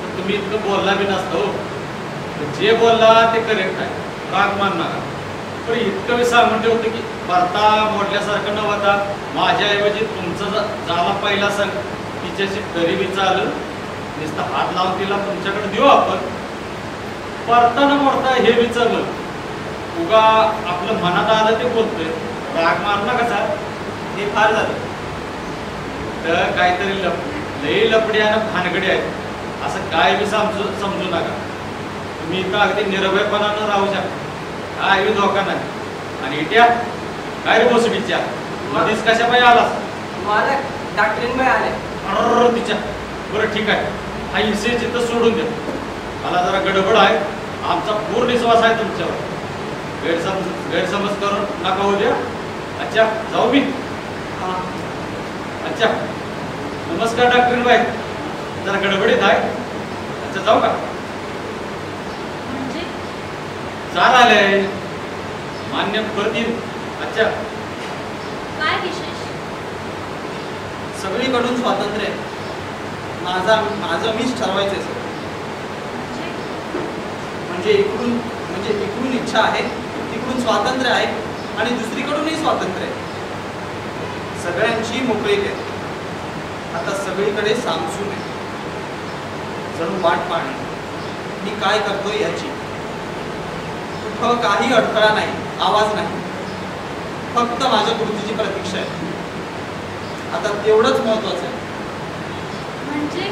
तर तुम्ही इतकं बोलला बी नसतो. जे बोलला ते करेक्ट आहे, राग मान नका. पण इतकं मी सांगून ठेवतो की परता मोडल्यासारखं न होता माझ्याऐवजी तुमचं झाला पहिला सण तिच्याशी तरी बी चालेल. नुसतं हात लावून तिला तुमच्याकडे देऊ आपण, परताना मोडता हे विचारलं, उगा आपलं मनात आलं ते बोलतोय, राग मारला कसा, हे फार झालं. तर काहीतरी लई लपडी आणि भानगडी आहेत असं काय बी समजू नका. तुम्ही इथं अगदी निर्भयपणानं राहू शकता, काय बी धोका नाही. आणि इट्या काय रे बोसडीच्या मध्येच कशा पाहिजे आलास? मला डॉक्टरीन आले. अरे तिच्या बरं ठीक आहे, हा इसे जिथं सोडून दे, मला जरा गडबड आहे. आमचा पूर्ण विश्वास आहे तुमच्यावर, गैरसमज करून नका होऊ द्या. अच्छा जाऊ मी? हां अच्छा नमस्कार डॉक्टर बाई, जरा गडबडीत आहे. अच्छा जाऊ का? म्हणजे चाल आलंय मान्य करतील. अच्छा काय विशेष? सगळीकडून स्वातंत्र्य आहे. माझं मीच ठरवायचं आहे सगळं. म्हणजे इकडून इच्छा आहे, तिकडून स्वातंत्र्य आहे आणि दुसरीकडूनही स्वातंत्र्य आहे. सगळ्यांची मोकळीक आहे. आता सगळीकडे सामसून आहे, जणू वाट पाहणे मी काय करतोय याची. कुठं काही अडथळा नाही, आवाज नाही, फक्त माझ्या कृतीची प्रतीक्षा आहे. आता तेवढंच महत्वाचं आहे. म्हणजे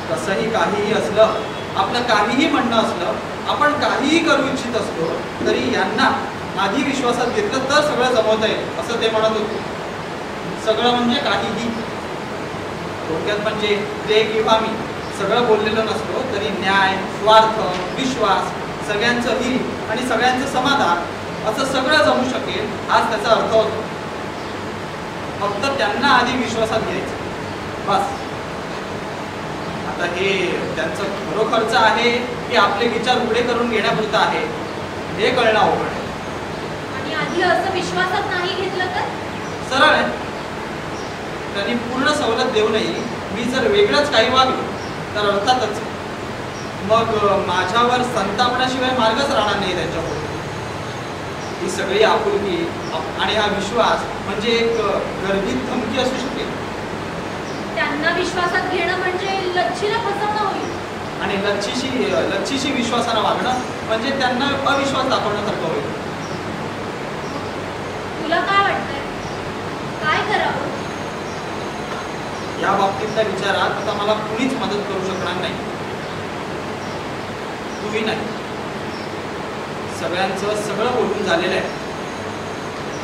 कसंही काहीही असलं, आपलं काहीही म्हणणं असलं, आपण काहीही करू इच्छित असलो तरी यांना आधी विश्वासात घेतलं तर सगळं जमवता येईल असं ते म्हणत होते. सगळं म्हणजे काहीही. थोडक्यात म्हणजे ते किंवा मी सगळं बोललेलं नसलो तरी न्याय, स्वार्थ, विश्वास, सगळ्यांचं हित आणि सगळ्यांचं समाधान असं सगळं जमू शकेल हाच त्याचा अर्थ होतो. फक्त त्यांना आधी विश्वासात घ्यायचं बस. आता हे त्यांचं खरोखरचं आहे की आपले विचार उघडे करून घेण्यापुरतं आहे हे कळणं अवघड आहे. आणि आधी असं विश्वासात नाही घेतलं तर? सरळ आहे. त्यांनी पूर्ण सवलत देऊनही मी जर वेगळंच काही वागलो तर अर्थातच मग माझ्यावर संतापण्याशिवाय मार्गच राहणार नाही त्यांच्यापुढे. ही सगळी आपुलकी आणि हा विश्वास म्हणजे एक गर्भित धमकी असू शकेल. त्यांना विश्वासात घेणं म्हणजे लच्छीला फसवणं होईल. आणि लच्छीशी विश्वासानं वागणं म्हणजे त्यांना अविश्वास दाखवण्यासारखं होईल. तुला काय वाटतंय, काय करावं? या बाबतीतल्या विचारात आता मला कुणीच मदत करू शकणार नाही, तुम्ही नाही. सगळ्यांचं सगळं बोलून झालेलं आहे.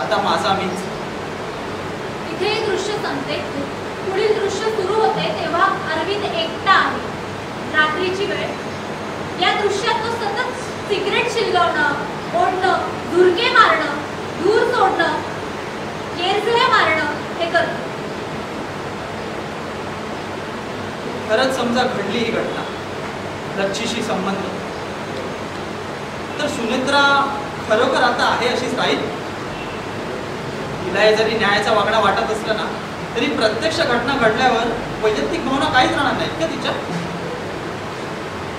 आता माझा मीच. इथे हे दृश्य संपते, पुढील दृश्य सुरू होते तेव्हा अरविंद एकटा आहे. रात्रीची वेळ. या दृश्यात तो सतत सिगरेट शिलगवणं, ओढणं, धुरके मारणं, धूर सोडणं, केरझऱ्या मारणं हे करतो. खरंच समजा घडली ही घटना, लच्छीशी संबंध, तर सुनेत्रा खरोखर आता आहे अशीच राहील. तिला जरी न्यायाचा वागणा वाटत असलं ना तरी प्रत्यक्ष घटना घडल्यावर वैयक्तिक भावना काहीच राहणार नाहीत का तिच्या?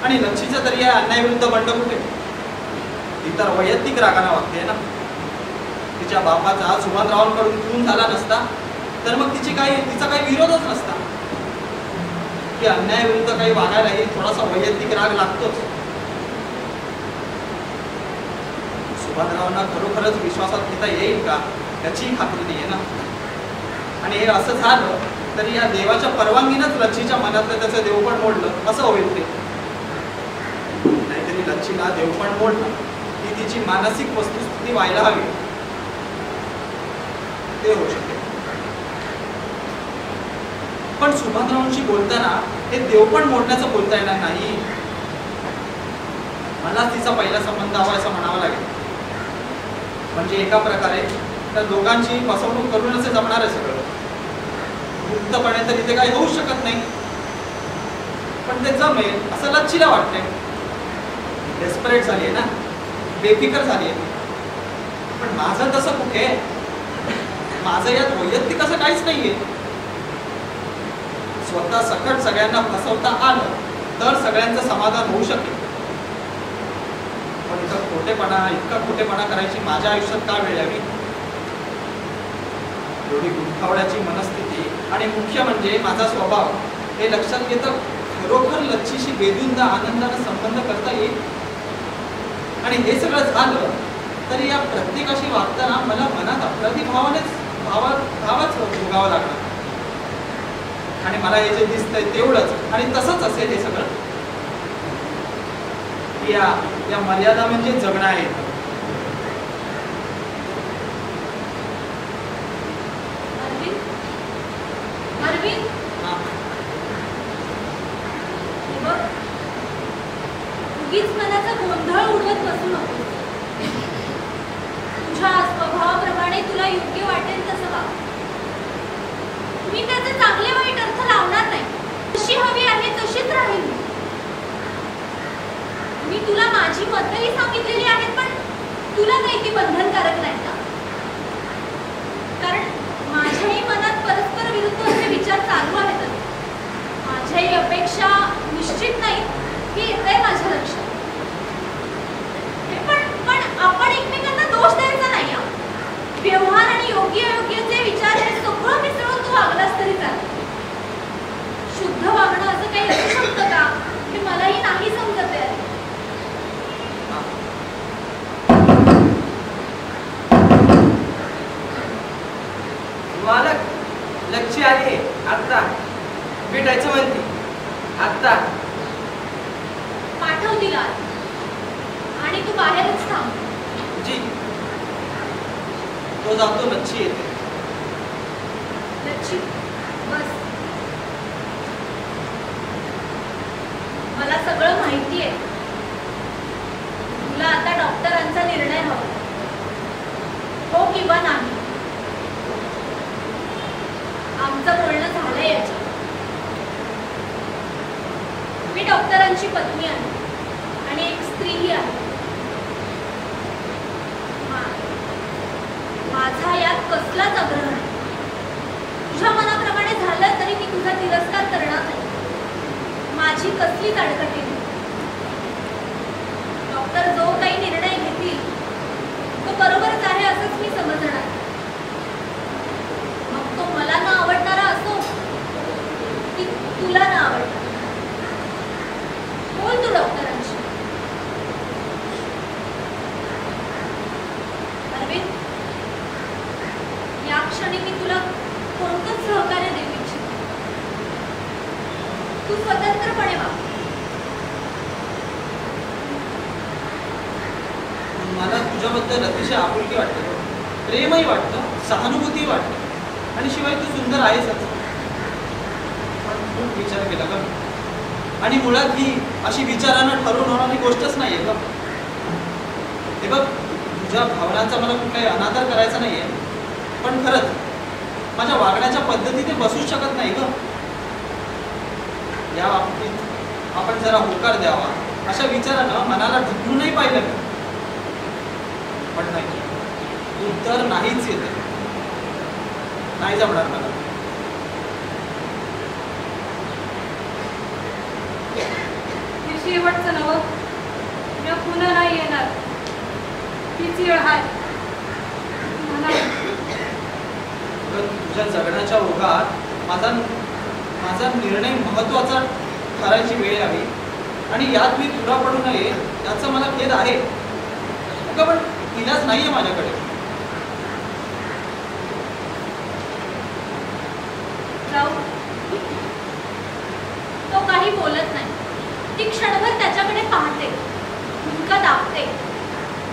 आणि लच्छीचं तरी या अन्यायाविरुद्ध बंड कुठे? ती तर वैयक्तिक रागाने वागते ना. तिच्या बापाचा सुभानरावांकडून खून झाला नसता तर मग तिचा काही विरोधच नसता. की अन्यायाविरुद्ध काही वागायलाही थोडासा वैयक्तिक राग लागतोच. सुभानरावांना खरोखरच विश्वासात घेता येईल का याची खात्री नाही आहे ना. आणि हे असं झालं तरी या देवाच्या परवानगीनंच लच्छीच्या मनातलं त्याचं देवपण मोडलं असं होईल ते. नाहीतरी लच्छीला देवपण मोडलं की तिची मानसिक वस्तुस्थिती व्हायला हवी, ते होऊ शकेल. पण सुभानरावांशी बोलताना हे देवपण मोडण्याचं बोलता येणार नाही. मला तिचा पहिला संबंध हवा असं म्हणावं लागेल. म्हणजे एका प्रकारे त्या दोघांची फसवणूक करूनच जमणार आहे सगळं. मुक्तपणे तर इथे काही होऊ शकत नाही, पण ते जमेल असं लच्छीला वाटतंय. डेस्परेट झाली आहे ना, बेफिकर झाली आहे. पण माझं तसं कुठे? माझं यात वैयक्तिक असं काहीच नाहीये. स्वतः सकट सगळ्यांना फसवता आलं तर सगळ्यांचं समाधान होऊ शकेल. पण इतका खोटेपणा करायची माझ्या आयुष्यात का वेळ यावी? एवढी गुंतवण्याची मनस्थिती आणि मुख्य म्हणजे माझा स्वभाव हे लक्षात घेता खरोखर लच्छीशी बेधुंद आनंदाने संबंध करता येईल. आणि हे सगळं झालं तरी या प्रत्येकाशी वागताना मला मनात अपराधी भावच भोगावा लागणार. आणि मला हे जे दिसतंय तेवढंच आणि तसंच असेल हे सगळं. या मर्यादा म्हणजे जगणं आहे. अरविंद उगीच मनाचा गोंधळ उडवत बसू नको. तुझ्या स्वभावाप्रमाणे तुला योग्य वाटेल तसं वाग. मी त्याचे चांगले वाईट अर्थ लावणार नाही. जशी हवी आहे तशीच राहील. मी तुला माझी मतही सांगितलेली आहेत, पण तुला काही ती बंधनकारक नाही का? कारण माझ्याही मनात परस्पर विरुद्ध असे विचार चालू आहेत. माझ्याही अपेक्षा निश्चित नाही हे येतंय माझ्या लक्षात. पण आपण एकमेकांना दोष द्यायचा नाही. व्यवहार आणि योग्य अयोग्याचे विचार हे सगळं मिसळून तू वागलास तरी चालेल. शुद्ध वागणं असं काही असू शकतं का हे मलाही नाही समजत आहे. मालक लक्ष्य आली आत्ता भेटायचं म्हणते. आत्ता पाठव तिला आणि तू बाहेरच थांब. जी तो जातो. लच्छी येते. लच्छी बस. मला सगळं माहिती आहे. तुला आता डॉक्टरांचा निर्णय हवा, हो किंवा नाही. आमचं बोलणं झालंय याच्यात. मी डॉक्टरांची पत्नी आहे आणि एक स्त्रीही आहे. माझा यात कसलाच आग्रह नाही. तुझ्या मनाप्रमाणे झालं तरी मी तुझा तिरस्कार करणार नाही. माझी कसलीच अडकटी नाही. डॉक्टर जो काही निर्णय घेतील तो बरोबरच आहे असंच मी समजणार. मग तो मला न आवडणारा असो की तुला न आवडणारा. बोल तू डॉक्टरांशी. अरविंद, या क्षणी मी तुला कोणतंच सहकार्य देऊ इच्छिते. तू स्वतंत्रपणे वाग. मला तुझ्याबद्दल अतिशय आपुलकी वाटते, प्रेमही वाटतं, सहानुभूती वाटते आणि शिवाय तू सुंदर आहेस. पण खूप विचार केला ग. आणि मुळात ही अशी विचारानं ठरवून होणारी गोष्टच नाहीये ग. हे बघ, तुझ्या भावनांचा मला कुठलाही अनादर करायचा नाहीये, पण खरंच माझ्या वागण्याच्या पद्धतीने बसूच शकत नाही ग. या बाबतीत आपण जरा होकार द्यावा अशा विचारानं मनाला ढकलूनही पाहिलं. पण नाही, उत्तर नाहीच येते. नाही जमणार मला. हे शेवटचं नवं, या पुन्हा नाही येणार. तीच वेळ आहे. तुझ्या जगण्याच्या ओघात माझा निर्णय महत्वाचा ठरायची वेळ आली आणि यात मी तुला पडू नये याचा मला खेद आहे. पण इलाज नाहीये माझ्याकडे. तो काही बोलत नाही. ती क्षणभर त्याच्याकडे पाहते, भुंका दाबते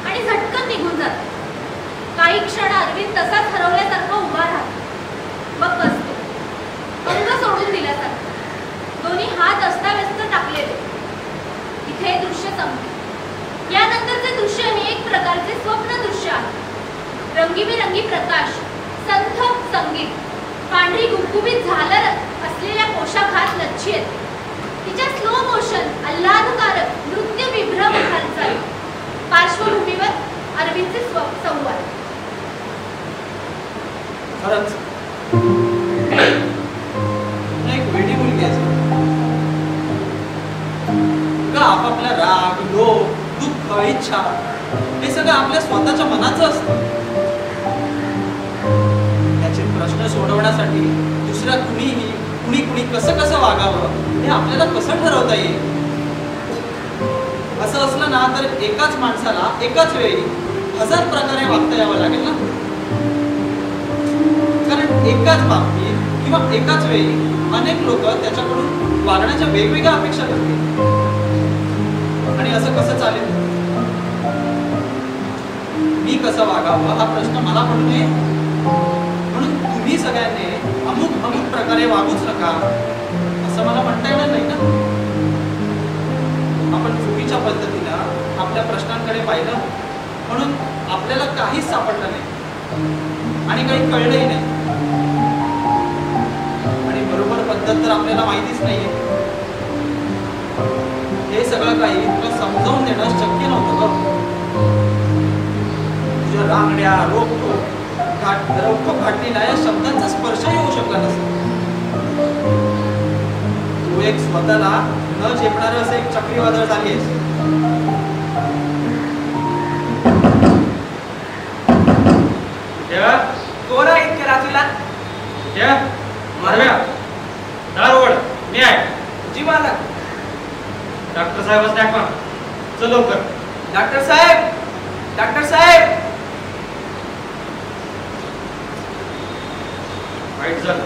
आणि झटकन निघून जाते. काही क्षण अरविंद तसाच हरवल्यासारखा उभा राहतो. मग बसतो, अंग सोडून दिल्यासारखं, दोन्ही हात अस्ताव्यस्त टाकलेले. इथे हे दृश्य संपले. यानंतरचे दृश्य हे एक प्रकारचे स्वप्न दृश्य आहे. रंगीबेरंगी प्रकाश, संथ संगीत, पांढरी गुबगुबीत झालर असलेल्या पोशाखात लच्छी येते. तिच्या स्लो मोशन, आल्हादकारक नृत्य विभ्रम हालचाली, पार्श्वभूमीवर अरविंदचे संवाद. खरंच एक वेडी मुलगी असते का. आपापल्या राग, लोभ, दुःख, इच्छा हे सगळं आपल्या स्वतःच्या मनाचं असतं. त्याचे प्रश्न सोडवण्यासाठी दुसऱ्या कुणीही कुणी कुणी कसं कसं वागावं हे आपल्याला कसं ठरवता येईल? असं असलं ना तर एकाच माणसाला एकाच वेळी 1000 प्रकारे वागता यावं लागेल ना. कारण एकाच बाबतीत किंवा एकाच वेळी अनेक लोक त्याच्याकडून वागण्याच्या वेगवेगळ्या अपेक्षा करतील. आणि असं कसं चालेल? मी कसं वागावं हा प्रश्न मला पडू नये म्हणून तुम्ही सगळ्यांनी अमुक अमुक प्रकारे वागूच नका असं मला म्हणता येणार नाही ना. आपण चुकीच्या पद्धतीनं आपल्या प्रश्नांकडे पाहिलं म्हणून आपल्याला काहीच सापडलं नाही आणि काही कळलंही नाही. आणि बरोबर पद्धत तर आपल्याला माहितीच नाहीये. हे सगळं काही तुला समजावून देणं शक्य नव्हतं ग. तुझ्या रांगड्या रोखोक घाटलेल्या या शब्दांचा स्पर्शही होऊ शकला नसता. तू एक स्वतःला न झेपणारं असं एक चक्रीवादळ झालीस. कोण आहे इतक्या रात्रीला? दारोड मी आहे. जी मालक. डॉक्टर साहेब दाखवा चल लवकर. डॉक्टर साहेब, डॉक्टर साहेब. वाईट झालं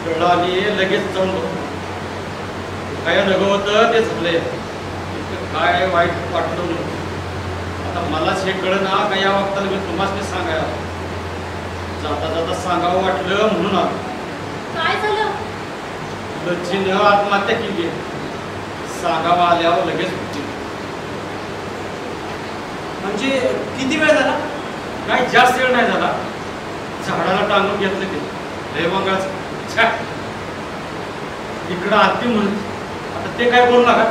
कळलं आणि लगेच जाऊन बघतो काय नगं होतं ते झालंय. काय वाईट वाटलं आता मलाच हे कळलं ना का या वक्ताला मी तुम्हाला सांगायला जाता जाता सांगावं वाटलं म्हणून आलो. काय झालं? लज्जीनं आत्महत्या केली. सांगावं आल्यावर लगेच होती. म्हणजे किती वेळ झाला? काय जास्त वेळ नाही झाला. झाडाला टांगून घेतलं ते लय मंगळाचं. इकडं आरती म्हणून आता ते काय बोलू नका.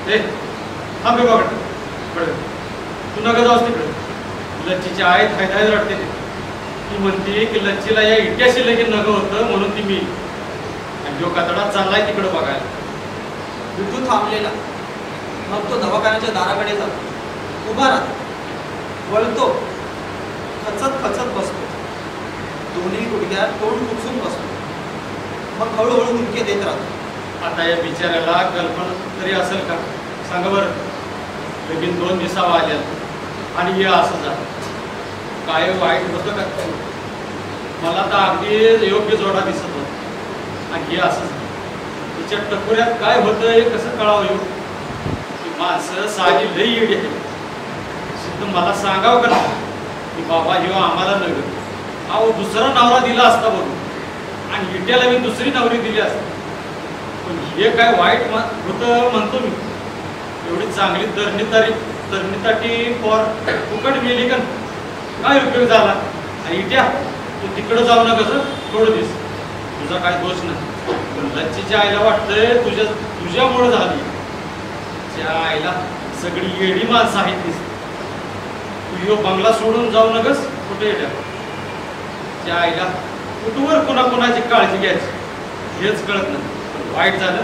ते थांबे बघ तू नका जाऊस तिकडे. लच्चीची आई फायदा रडते ते. ती म्हणते की लच्चीला या इट्याशी लगेच नगं होतं म्हणून ती मी आणि जो कातडा चाललाय तिकडे बघायला. विठू थांबलेला. मग तो दवाखान्याच्या दाराकडे जातो. उभा राहतो. वळतो. खचत खचत बसतो. दोन्ही गुडघ्यात तोंड खुपसून बसतो. मग हळूहळू मुंडके देत राहतो. आता या बिचाऱ्याला कल्पना तरी असेल का सांगा बरं. लगीन 2 दिवसावर आल्या आणि हे असं झालं. काय वाईट होतं का? मला तर अगदी योग्य जोडा दिसत होता आणि हे असं झालं. तिच्या टकोऱ्यात काय होतं हे कसं कळावं येऊ? की माणसं साधी लई येडी आहे. सिद्ध मला सांगावं का की बाबा ह्यो आम्हाला नग अहो दुसरा नवरा दिला असता बघून आणि इट्याला मी दुसरी नवरी दिली असती. पण हे काय वाईट होतं म्हणतो मी. एवढी चांगली तरणीसाठी पोर फुकट गेली का काय उपयोग झाला? आणि इट्या तू तिकडं जाऊ नका थोडं दिस. तुझा काय दोष नाही. पण लच्चीच्या आईला वाटतंय तुझ्यामुळं झाली. त्या आईला सगळी येडी माणसं आहेत दिस. तू ह्यो बंगला सोडून जाऊ नकस कुठे येत्या. त्या आईला कुठवर कोणाकोणाची काळजी घ्यायची हेच कळत नाही. पण वाईट झालं.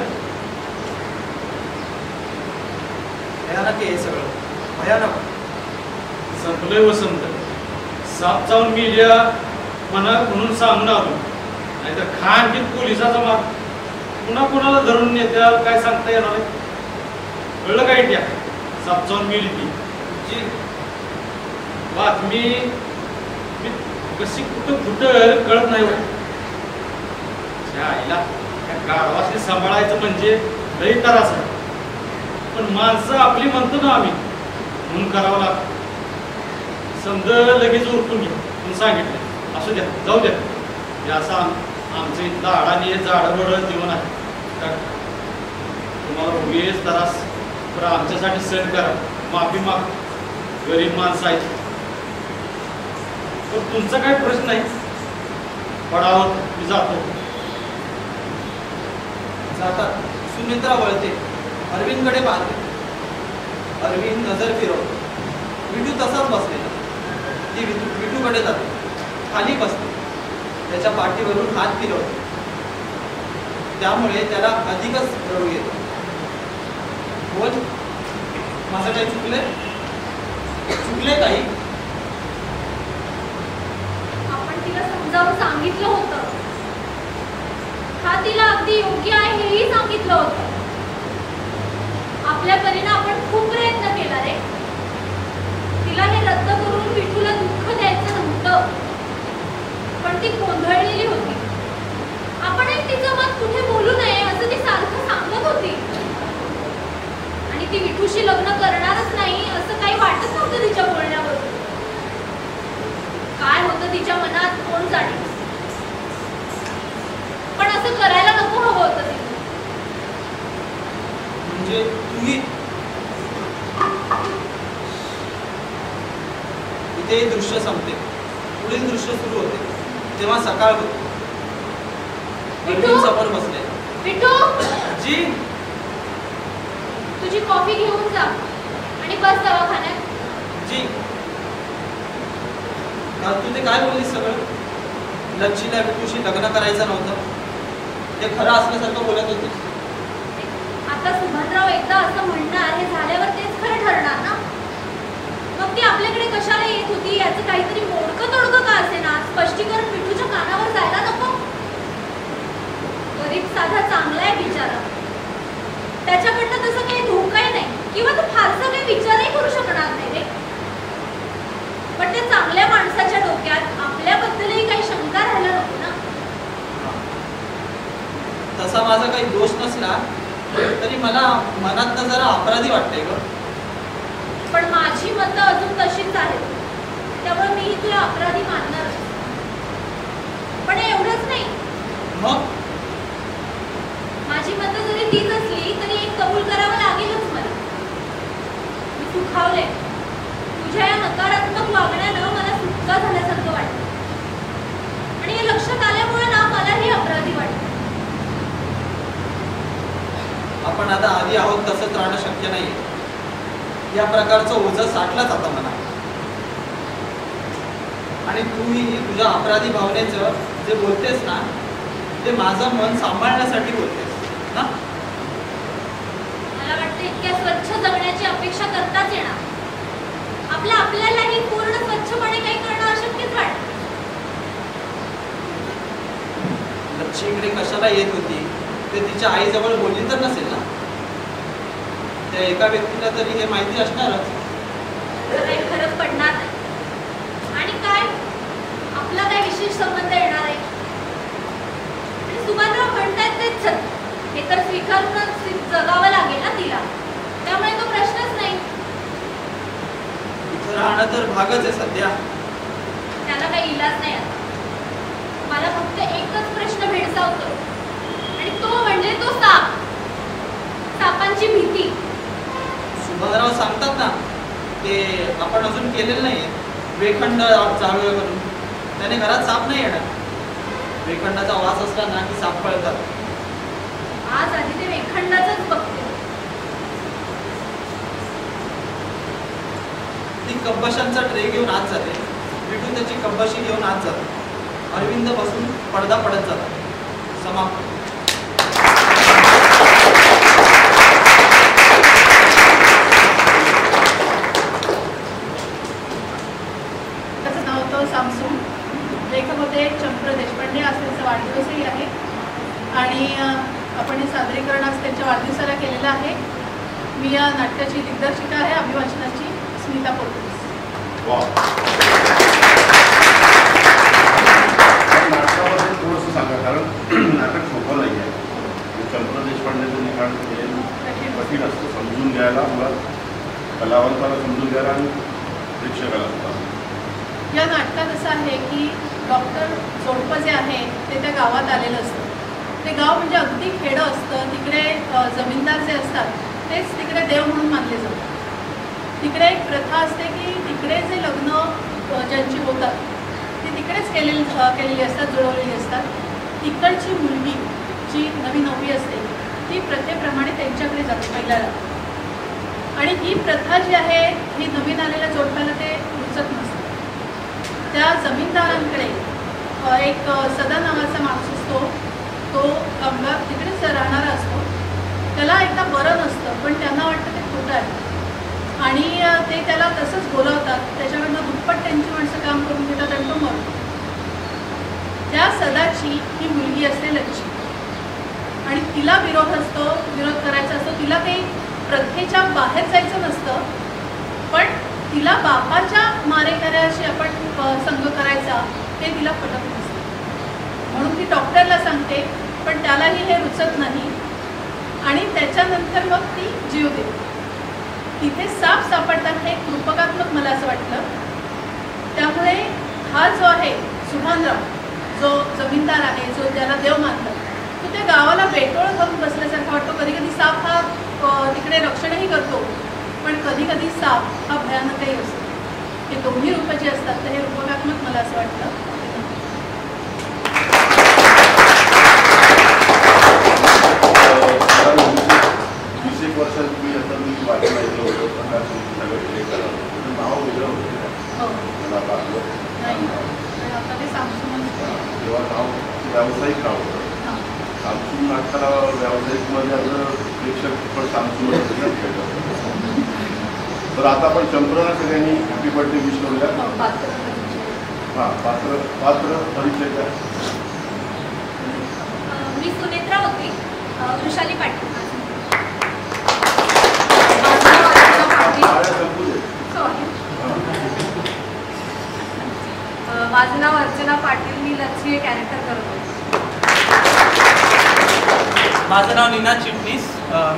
भयानक आहे हे सगळं. भयानक. संपलंय वसंत. साप चावून गेल्या म्हणून सांगून आलो. नाहीतर खानगीत पोलिसाचा मार पुन्हा कुणाला धरून नेत्या काय सांगता येणार आहे. कळलं काय त्या साप चावून गेली ती बातमी मी कशी कुठं फुटल कळत नाही. आईला गाढवाशी सांभाळायचं म्हणजे लई त्रास आहे. पण माणसं आपली म्हणतो ना आम्ही म्हणून करावं लागतं. समज लगेच उरकून घ्या म्हणून सांगितलं. असू द्या जाऊ द्या. हे असं आमचं इथलं अडाणी झाडबड जीवन आहे. तुम्हाला उगेच त्रास तर आमच्यासाठी सहन करा. माफी माग. गरीब माणसं आहेत. पण तुमचा काही प्रश्न नाही. पडावं मी जातो. जातात. सुमित्रा वळते. अरविंदकडे पाहते. अरविंद नजर फिरवतो. विठू तसाच बसलेला. ती विठूकडे जाते. खाली बसते. त्याच्या पाठीवरून हात फिरवते. त्यामुळे त्याला अधिकच रडू येतो. बोल माझं काही चुकले काही? आपण तिला समजा समजावून सांगितलं होतं. हा तिला अगदी योग्य आहे हेही सांगितलं होतं. आपल्या परीने आपण खूप प्रयत्न केला रे. तिला हे रद्द करून विठूला दुःख द्यायचं नव्हतं, पण ती गोंधळलेली होती. आपण तिचं मत कुठे बोलू नये असं ती सारखं सांगत होती. आणि ती विठूशी लग्न करणारच नाही असं काही वाटत नव्हतं तिच्या बोलण्यावरून. काय होतं तिच्या मनात कोण जाणे, पण असं करायला नको हवं होतं तिने. म्हणजे तुम्ही इथे दृश्य संपते, पुढील दृश्य सुरू होते तेव्हा सकाळ होते. समोर बसले. विठू जी, तुझी कॉफी घेऊन जा आणि बस दवाखान्यात. जी. काल तू ते काय बोललीस सगळं? लच्छीला विठूशी लग्न करायचं नव्हतं, ते खरं असल्यासारखं बोलत होतीस. आता सुभानराव एकदा असं म्हणणार, हे झाल्यावर तेच खरं ठरणार ना. मग ती आपल्याकडे कशाला येत होती याचं काहीतरी मोडकं तोडकं का असेना स्पष्टीकरण विठूच्या कानावर जायला नको. गरीब साधा चांगला आहे बिचारा, त्याच्याकडनं तसं काही धोकाही नाही किंवा तो फारसा काही विचारही करू शकणार नाही रे. पण त्या चांगल्या माणसाच्या डोक्यात आपल्याबद्दलही काही शंका राहायला नको ना. तसा माझा काही दोष नसला तरी मला मनात जरा अपराधी वाटते ग. पण माझी मतं अजून तशीच आहेत, त्यामुळे मीही तुला अपराधी मानणार. पण एवढंच नाही, मग माझी मतं जरी तीच असली तरी एक कबूल करावं लागेलच मला. मी सुखावले. तुझ्या या नकारात्मक वागण्यानं मला सुटका झाल्यासारखं वाटतं आणि हे लक्षात आल्यामुळे ना मलाही अपराधी वाटतं. आपण आता आधी आहोत तसंच राहणं शक्य नाही. या प्रकारचं ओझं साठलंच आता मला. आणि तुम्ही तुझ्या अपराधी भावनेचं जे बोलतेस ना ते माझं मन सांभाळण्यासाठी बोलतेस ना. मला वाटतं इतक्या स्वच्छ जगण्याची अपेक्षा करताच येणार. आपल्यालाही पूर्ण स्वच्छपणे काही करणं अशक्यच वाटतं. लक्ष्मीकडे कशाला येत होती ते तिच्या आईजवळ बोलली तर नसेल ना. त्या एका व्यक्तीला तरी हे माहिती असणारच. काही फरक पडणार नाही. आणि काय आपला काय विशेष संबंध येणार आहे. आणि सुभानराव म्हणतायत तेच सत्य. हे तर स्वीकारूनच जगावं लागेल ना तिला, त्यामुळे तो प्रश्नच नाही. इथं राहणं तर भागच आहे सध्या. त्याला काही इलाज नाही आता. मला फक्त एकच प्रश्न भेडसावतो आणि तो म्हणजे तो साप. सापांची भीती. सुभानराव सांगतात ना ते आपण अजून केलेलं नाहीये. वेखंड जाळूया करून त्याने घरात साप नाही येणार. वेखंडाचा वास असला ना की साप पळतात. आज आधी ते वेखंडाचंच बघते. ती कब्बशांचा ट्रे घेऊन आत जाते. विठू त्याची कब्बशी घेऊन आत जाते. अरविंद बसून पडदा पडत जातात. समाप्त. त्याचं नाव होतं सामसून. लेखक होते चंद्र देशपांडे. आज त्यांचा वाढदिवसही आहे आणि आपण हे सादरीकरण आज त्यांच्या वाढदिवसाला केलेलं आहे. मी या नाटकाची दिग्दर्शिका आहे, अभिवाचनाची स्मिता पोर्तुगीज. नाटकाबद्दल थोडंसं सांगा, कारण नाटक सोपं नाही आहे. चंद्र देशपांडेचं लिखाण हे कठीण असतं समजून घ्यायला, मुळात कलावंताला समजून घ्यायला आणि प्रेक्षकाला सुद्धा. या नाटकात असं आहे की डॉक्टर जोडपं जे आहे ते त्या गावात आलेलं असतं. ते गाव म्हणजे अगदी खेडं असतं. तिकडे जमीनदार जे असतात तेच तिकडे देव म्हणून मानले जातात. तिकडे एक प्रथा असते की तिकडे जे लग्न ज्यांची होतात ती तिकडेच केलेली असतात, जुळवलेली असतात. तिकडची मुलगी जी नवी नवरी असते ती प्रथेप्रमाणे त्यांच्याकडे जाते पहिल्याला. आणि ही प्रथा जी आहे ही नवीन आलेल्या जोडप्याला ते रुचत नसतं. त्या जमीनदारांकडे एक सदा नावाचा माणूस असतो. तो कामगार तिकडेच राहणारा असतो. त्याला एकदा बरं नसतं पण त्यांना वाटतं ते खोटं आहे आणि ते त्याला तसंच बोलावतात. त्याच्याकडनं दुप्पट त्यांची माणसं काम करून घेतात आणि तो मरतो. त्या सदाची ही मुलगी असते लक्ष्मी आणि तिला विरोध करायचा असतो. तिला काही प्रथेच्या बाहेर जायचं नसतं, पण तिला बापाच्या मारेकऱ्याशी आपण संग करायचा हे तिला पटत नसतं. म्हणून ती डॉक्टरला सांगते, पण त्यालाही हे रुचत नाही आणि त्याच्यानंतर मग ती जीव देते. तिथे साप सापडतात हे रूपकात्मक मला असं वाटलं. त्यामुळे हा जो आहे सुभानराव, जो जमीनदार आहे, जो ज्याला देव मानतात, तो त्या गावाला बेटोळ करून बसल्यासारखा वाटतो. कधी कधी साप हा तिकडे रक्षणही करतो, पण कधी कधी साप हा भयानकही असतो. हे दोन्ही रूप जे असतात तर हे रूपकात्मक मला असं वाटतं. वर्षापूर्वी आता मी वाचन ऐकलं होतं, नाव वेगळं होतं, मला आपलं तेव्हा नाव व्यावसायिक नाव होतं. सामसून नाटकाला व्यावसायिकमध्ये आपलं प्रेक्षक पण सामसून तर आता आपण चंद्राला सगळ्यांनी हॅपी बर्थडे विश करूया. हां, पात्र परिचय द्या. मी सुनेत्रा होती, वृषाली पाटील. माझं नाव अर्चना पाटील, मी लक्ष्मी हे कॅरेक्टर करतो. माझं नाव नीना चिटणीस,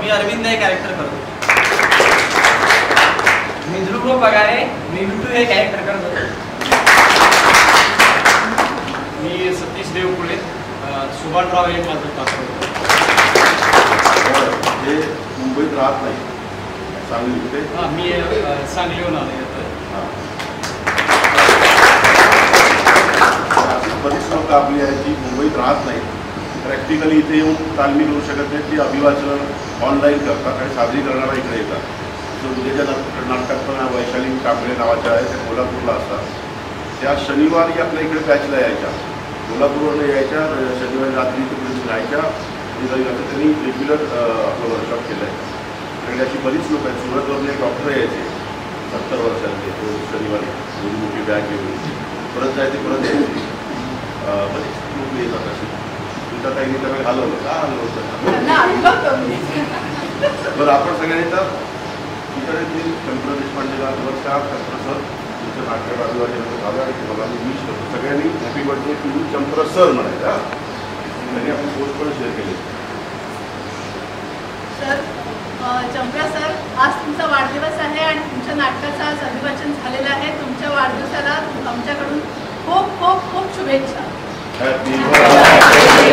मी अरविंद हे कॅरेक्टर करतो. मी ध्रुव पगारे, मी विठू हे कॅरेक्टर करतो. मी सतीश देवकुळे, सुभानराव हे माझं पात्र. हे मुंबईत राहत नाही, सांगली कुठे? हां, मी सांगलीहून आलो येतो. बरीच लोक आपली आहेत जी मुंबईत राहत नाही, प्रॅक्टिकली इथे येऊन तालमी करू शकत नाही. ती अभिवाचन ऑनलाईन करतात आणि सादरीकरणाला इकडे येतात. जो उद्याच्या नाटकात पण वैशाली कांबळे नावाच्या आहेत, त्या कोल्हापूरला असतात. त्या शनिवारी आपल्या इकडे बॅचला यायच्या, कोल्हापूरवरून यायच्या, शनिवारी रात्री तिकडे राहायच्या. त्यांनी रेग्युलर आपलं वर्कशॉप केलं आहे. आणि अशी बरीच लोक आहेत. सुरतवरून एक डॉक्टर यायचे 70 वर्षांचे, तो शनिवारी दोन मोठी बॅग घेऊन परत जायचे, परत यायचे. बरीच लोक येतात अशी. तुमच्या काही त्यावेळी हलवलं का हलवलं. बरं, आपण सगळ्यांनी तर इकडे चंद्र देशपांडेला नमस्कार. चंद्र सर, तुमचं नाटक अभिवाचन झालं आणि तुम्हाला मी विश करतो. सगळ्यांनी happy birthday to Chandra sir म्हणायचा. त्यांनी आपण पोस्ट पण शेअर केले. सर, चंद्रा सर, आज तुमचा वाढदिवस आहे आणि तुमच्या नाटकाचं आज अभिवाचन झालेलं आहे. तुमच्या वाढदिवसाला आमच्याकडून खूप खूप खूप शुभेच्छा. Happy birthday.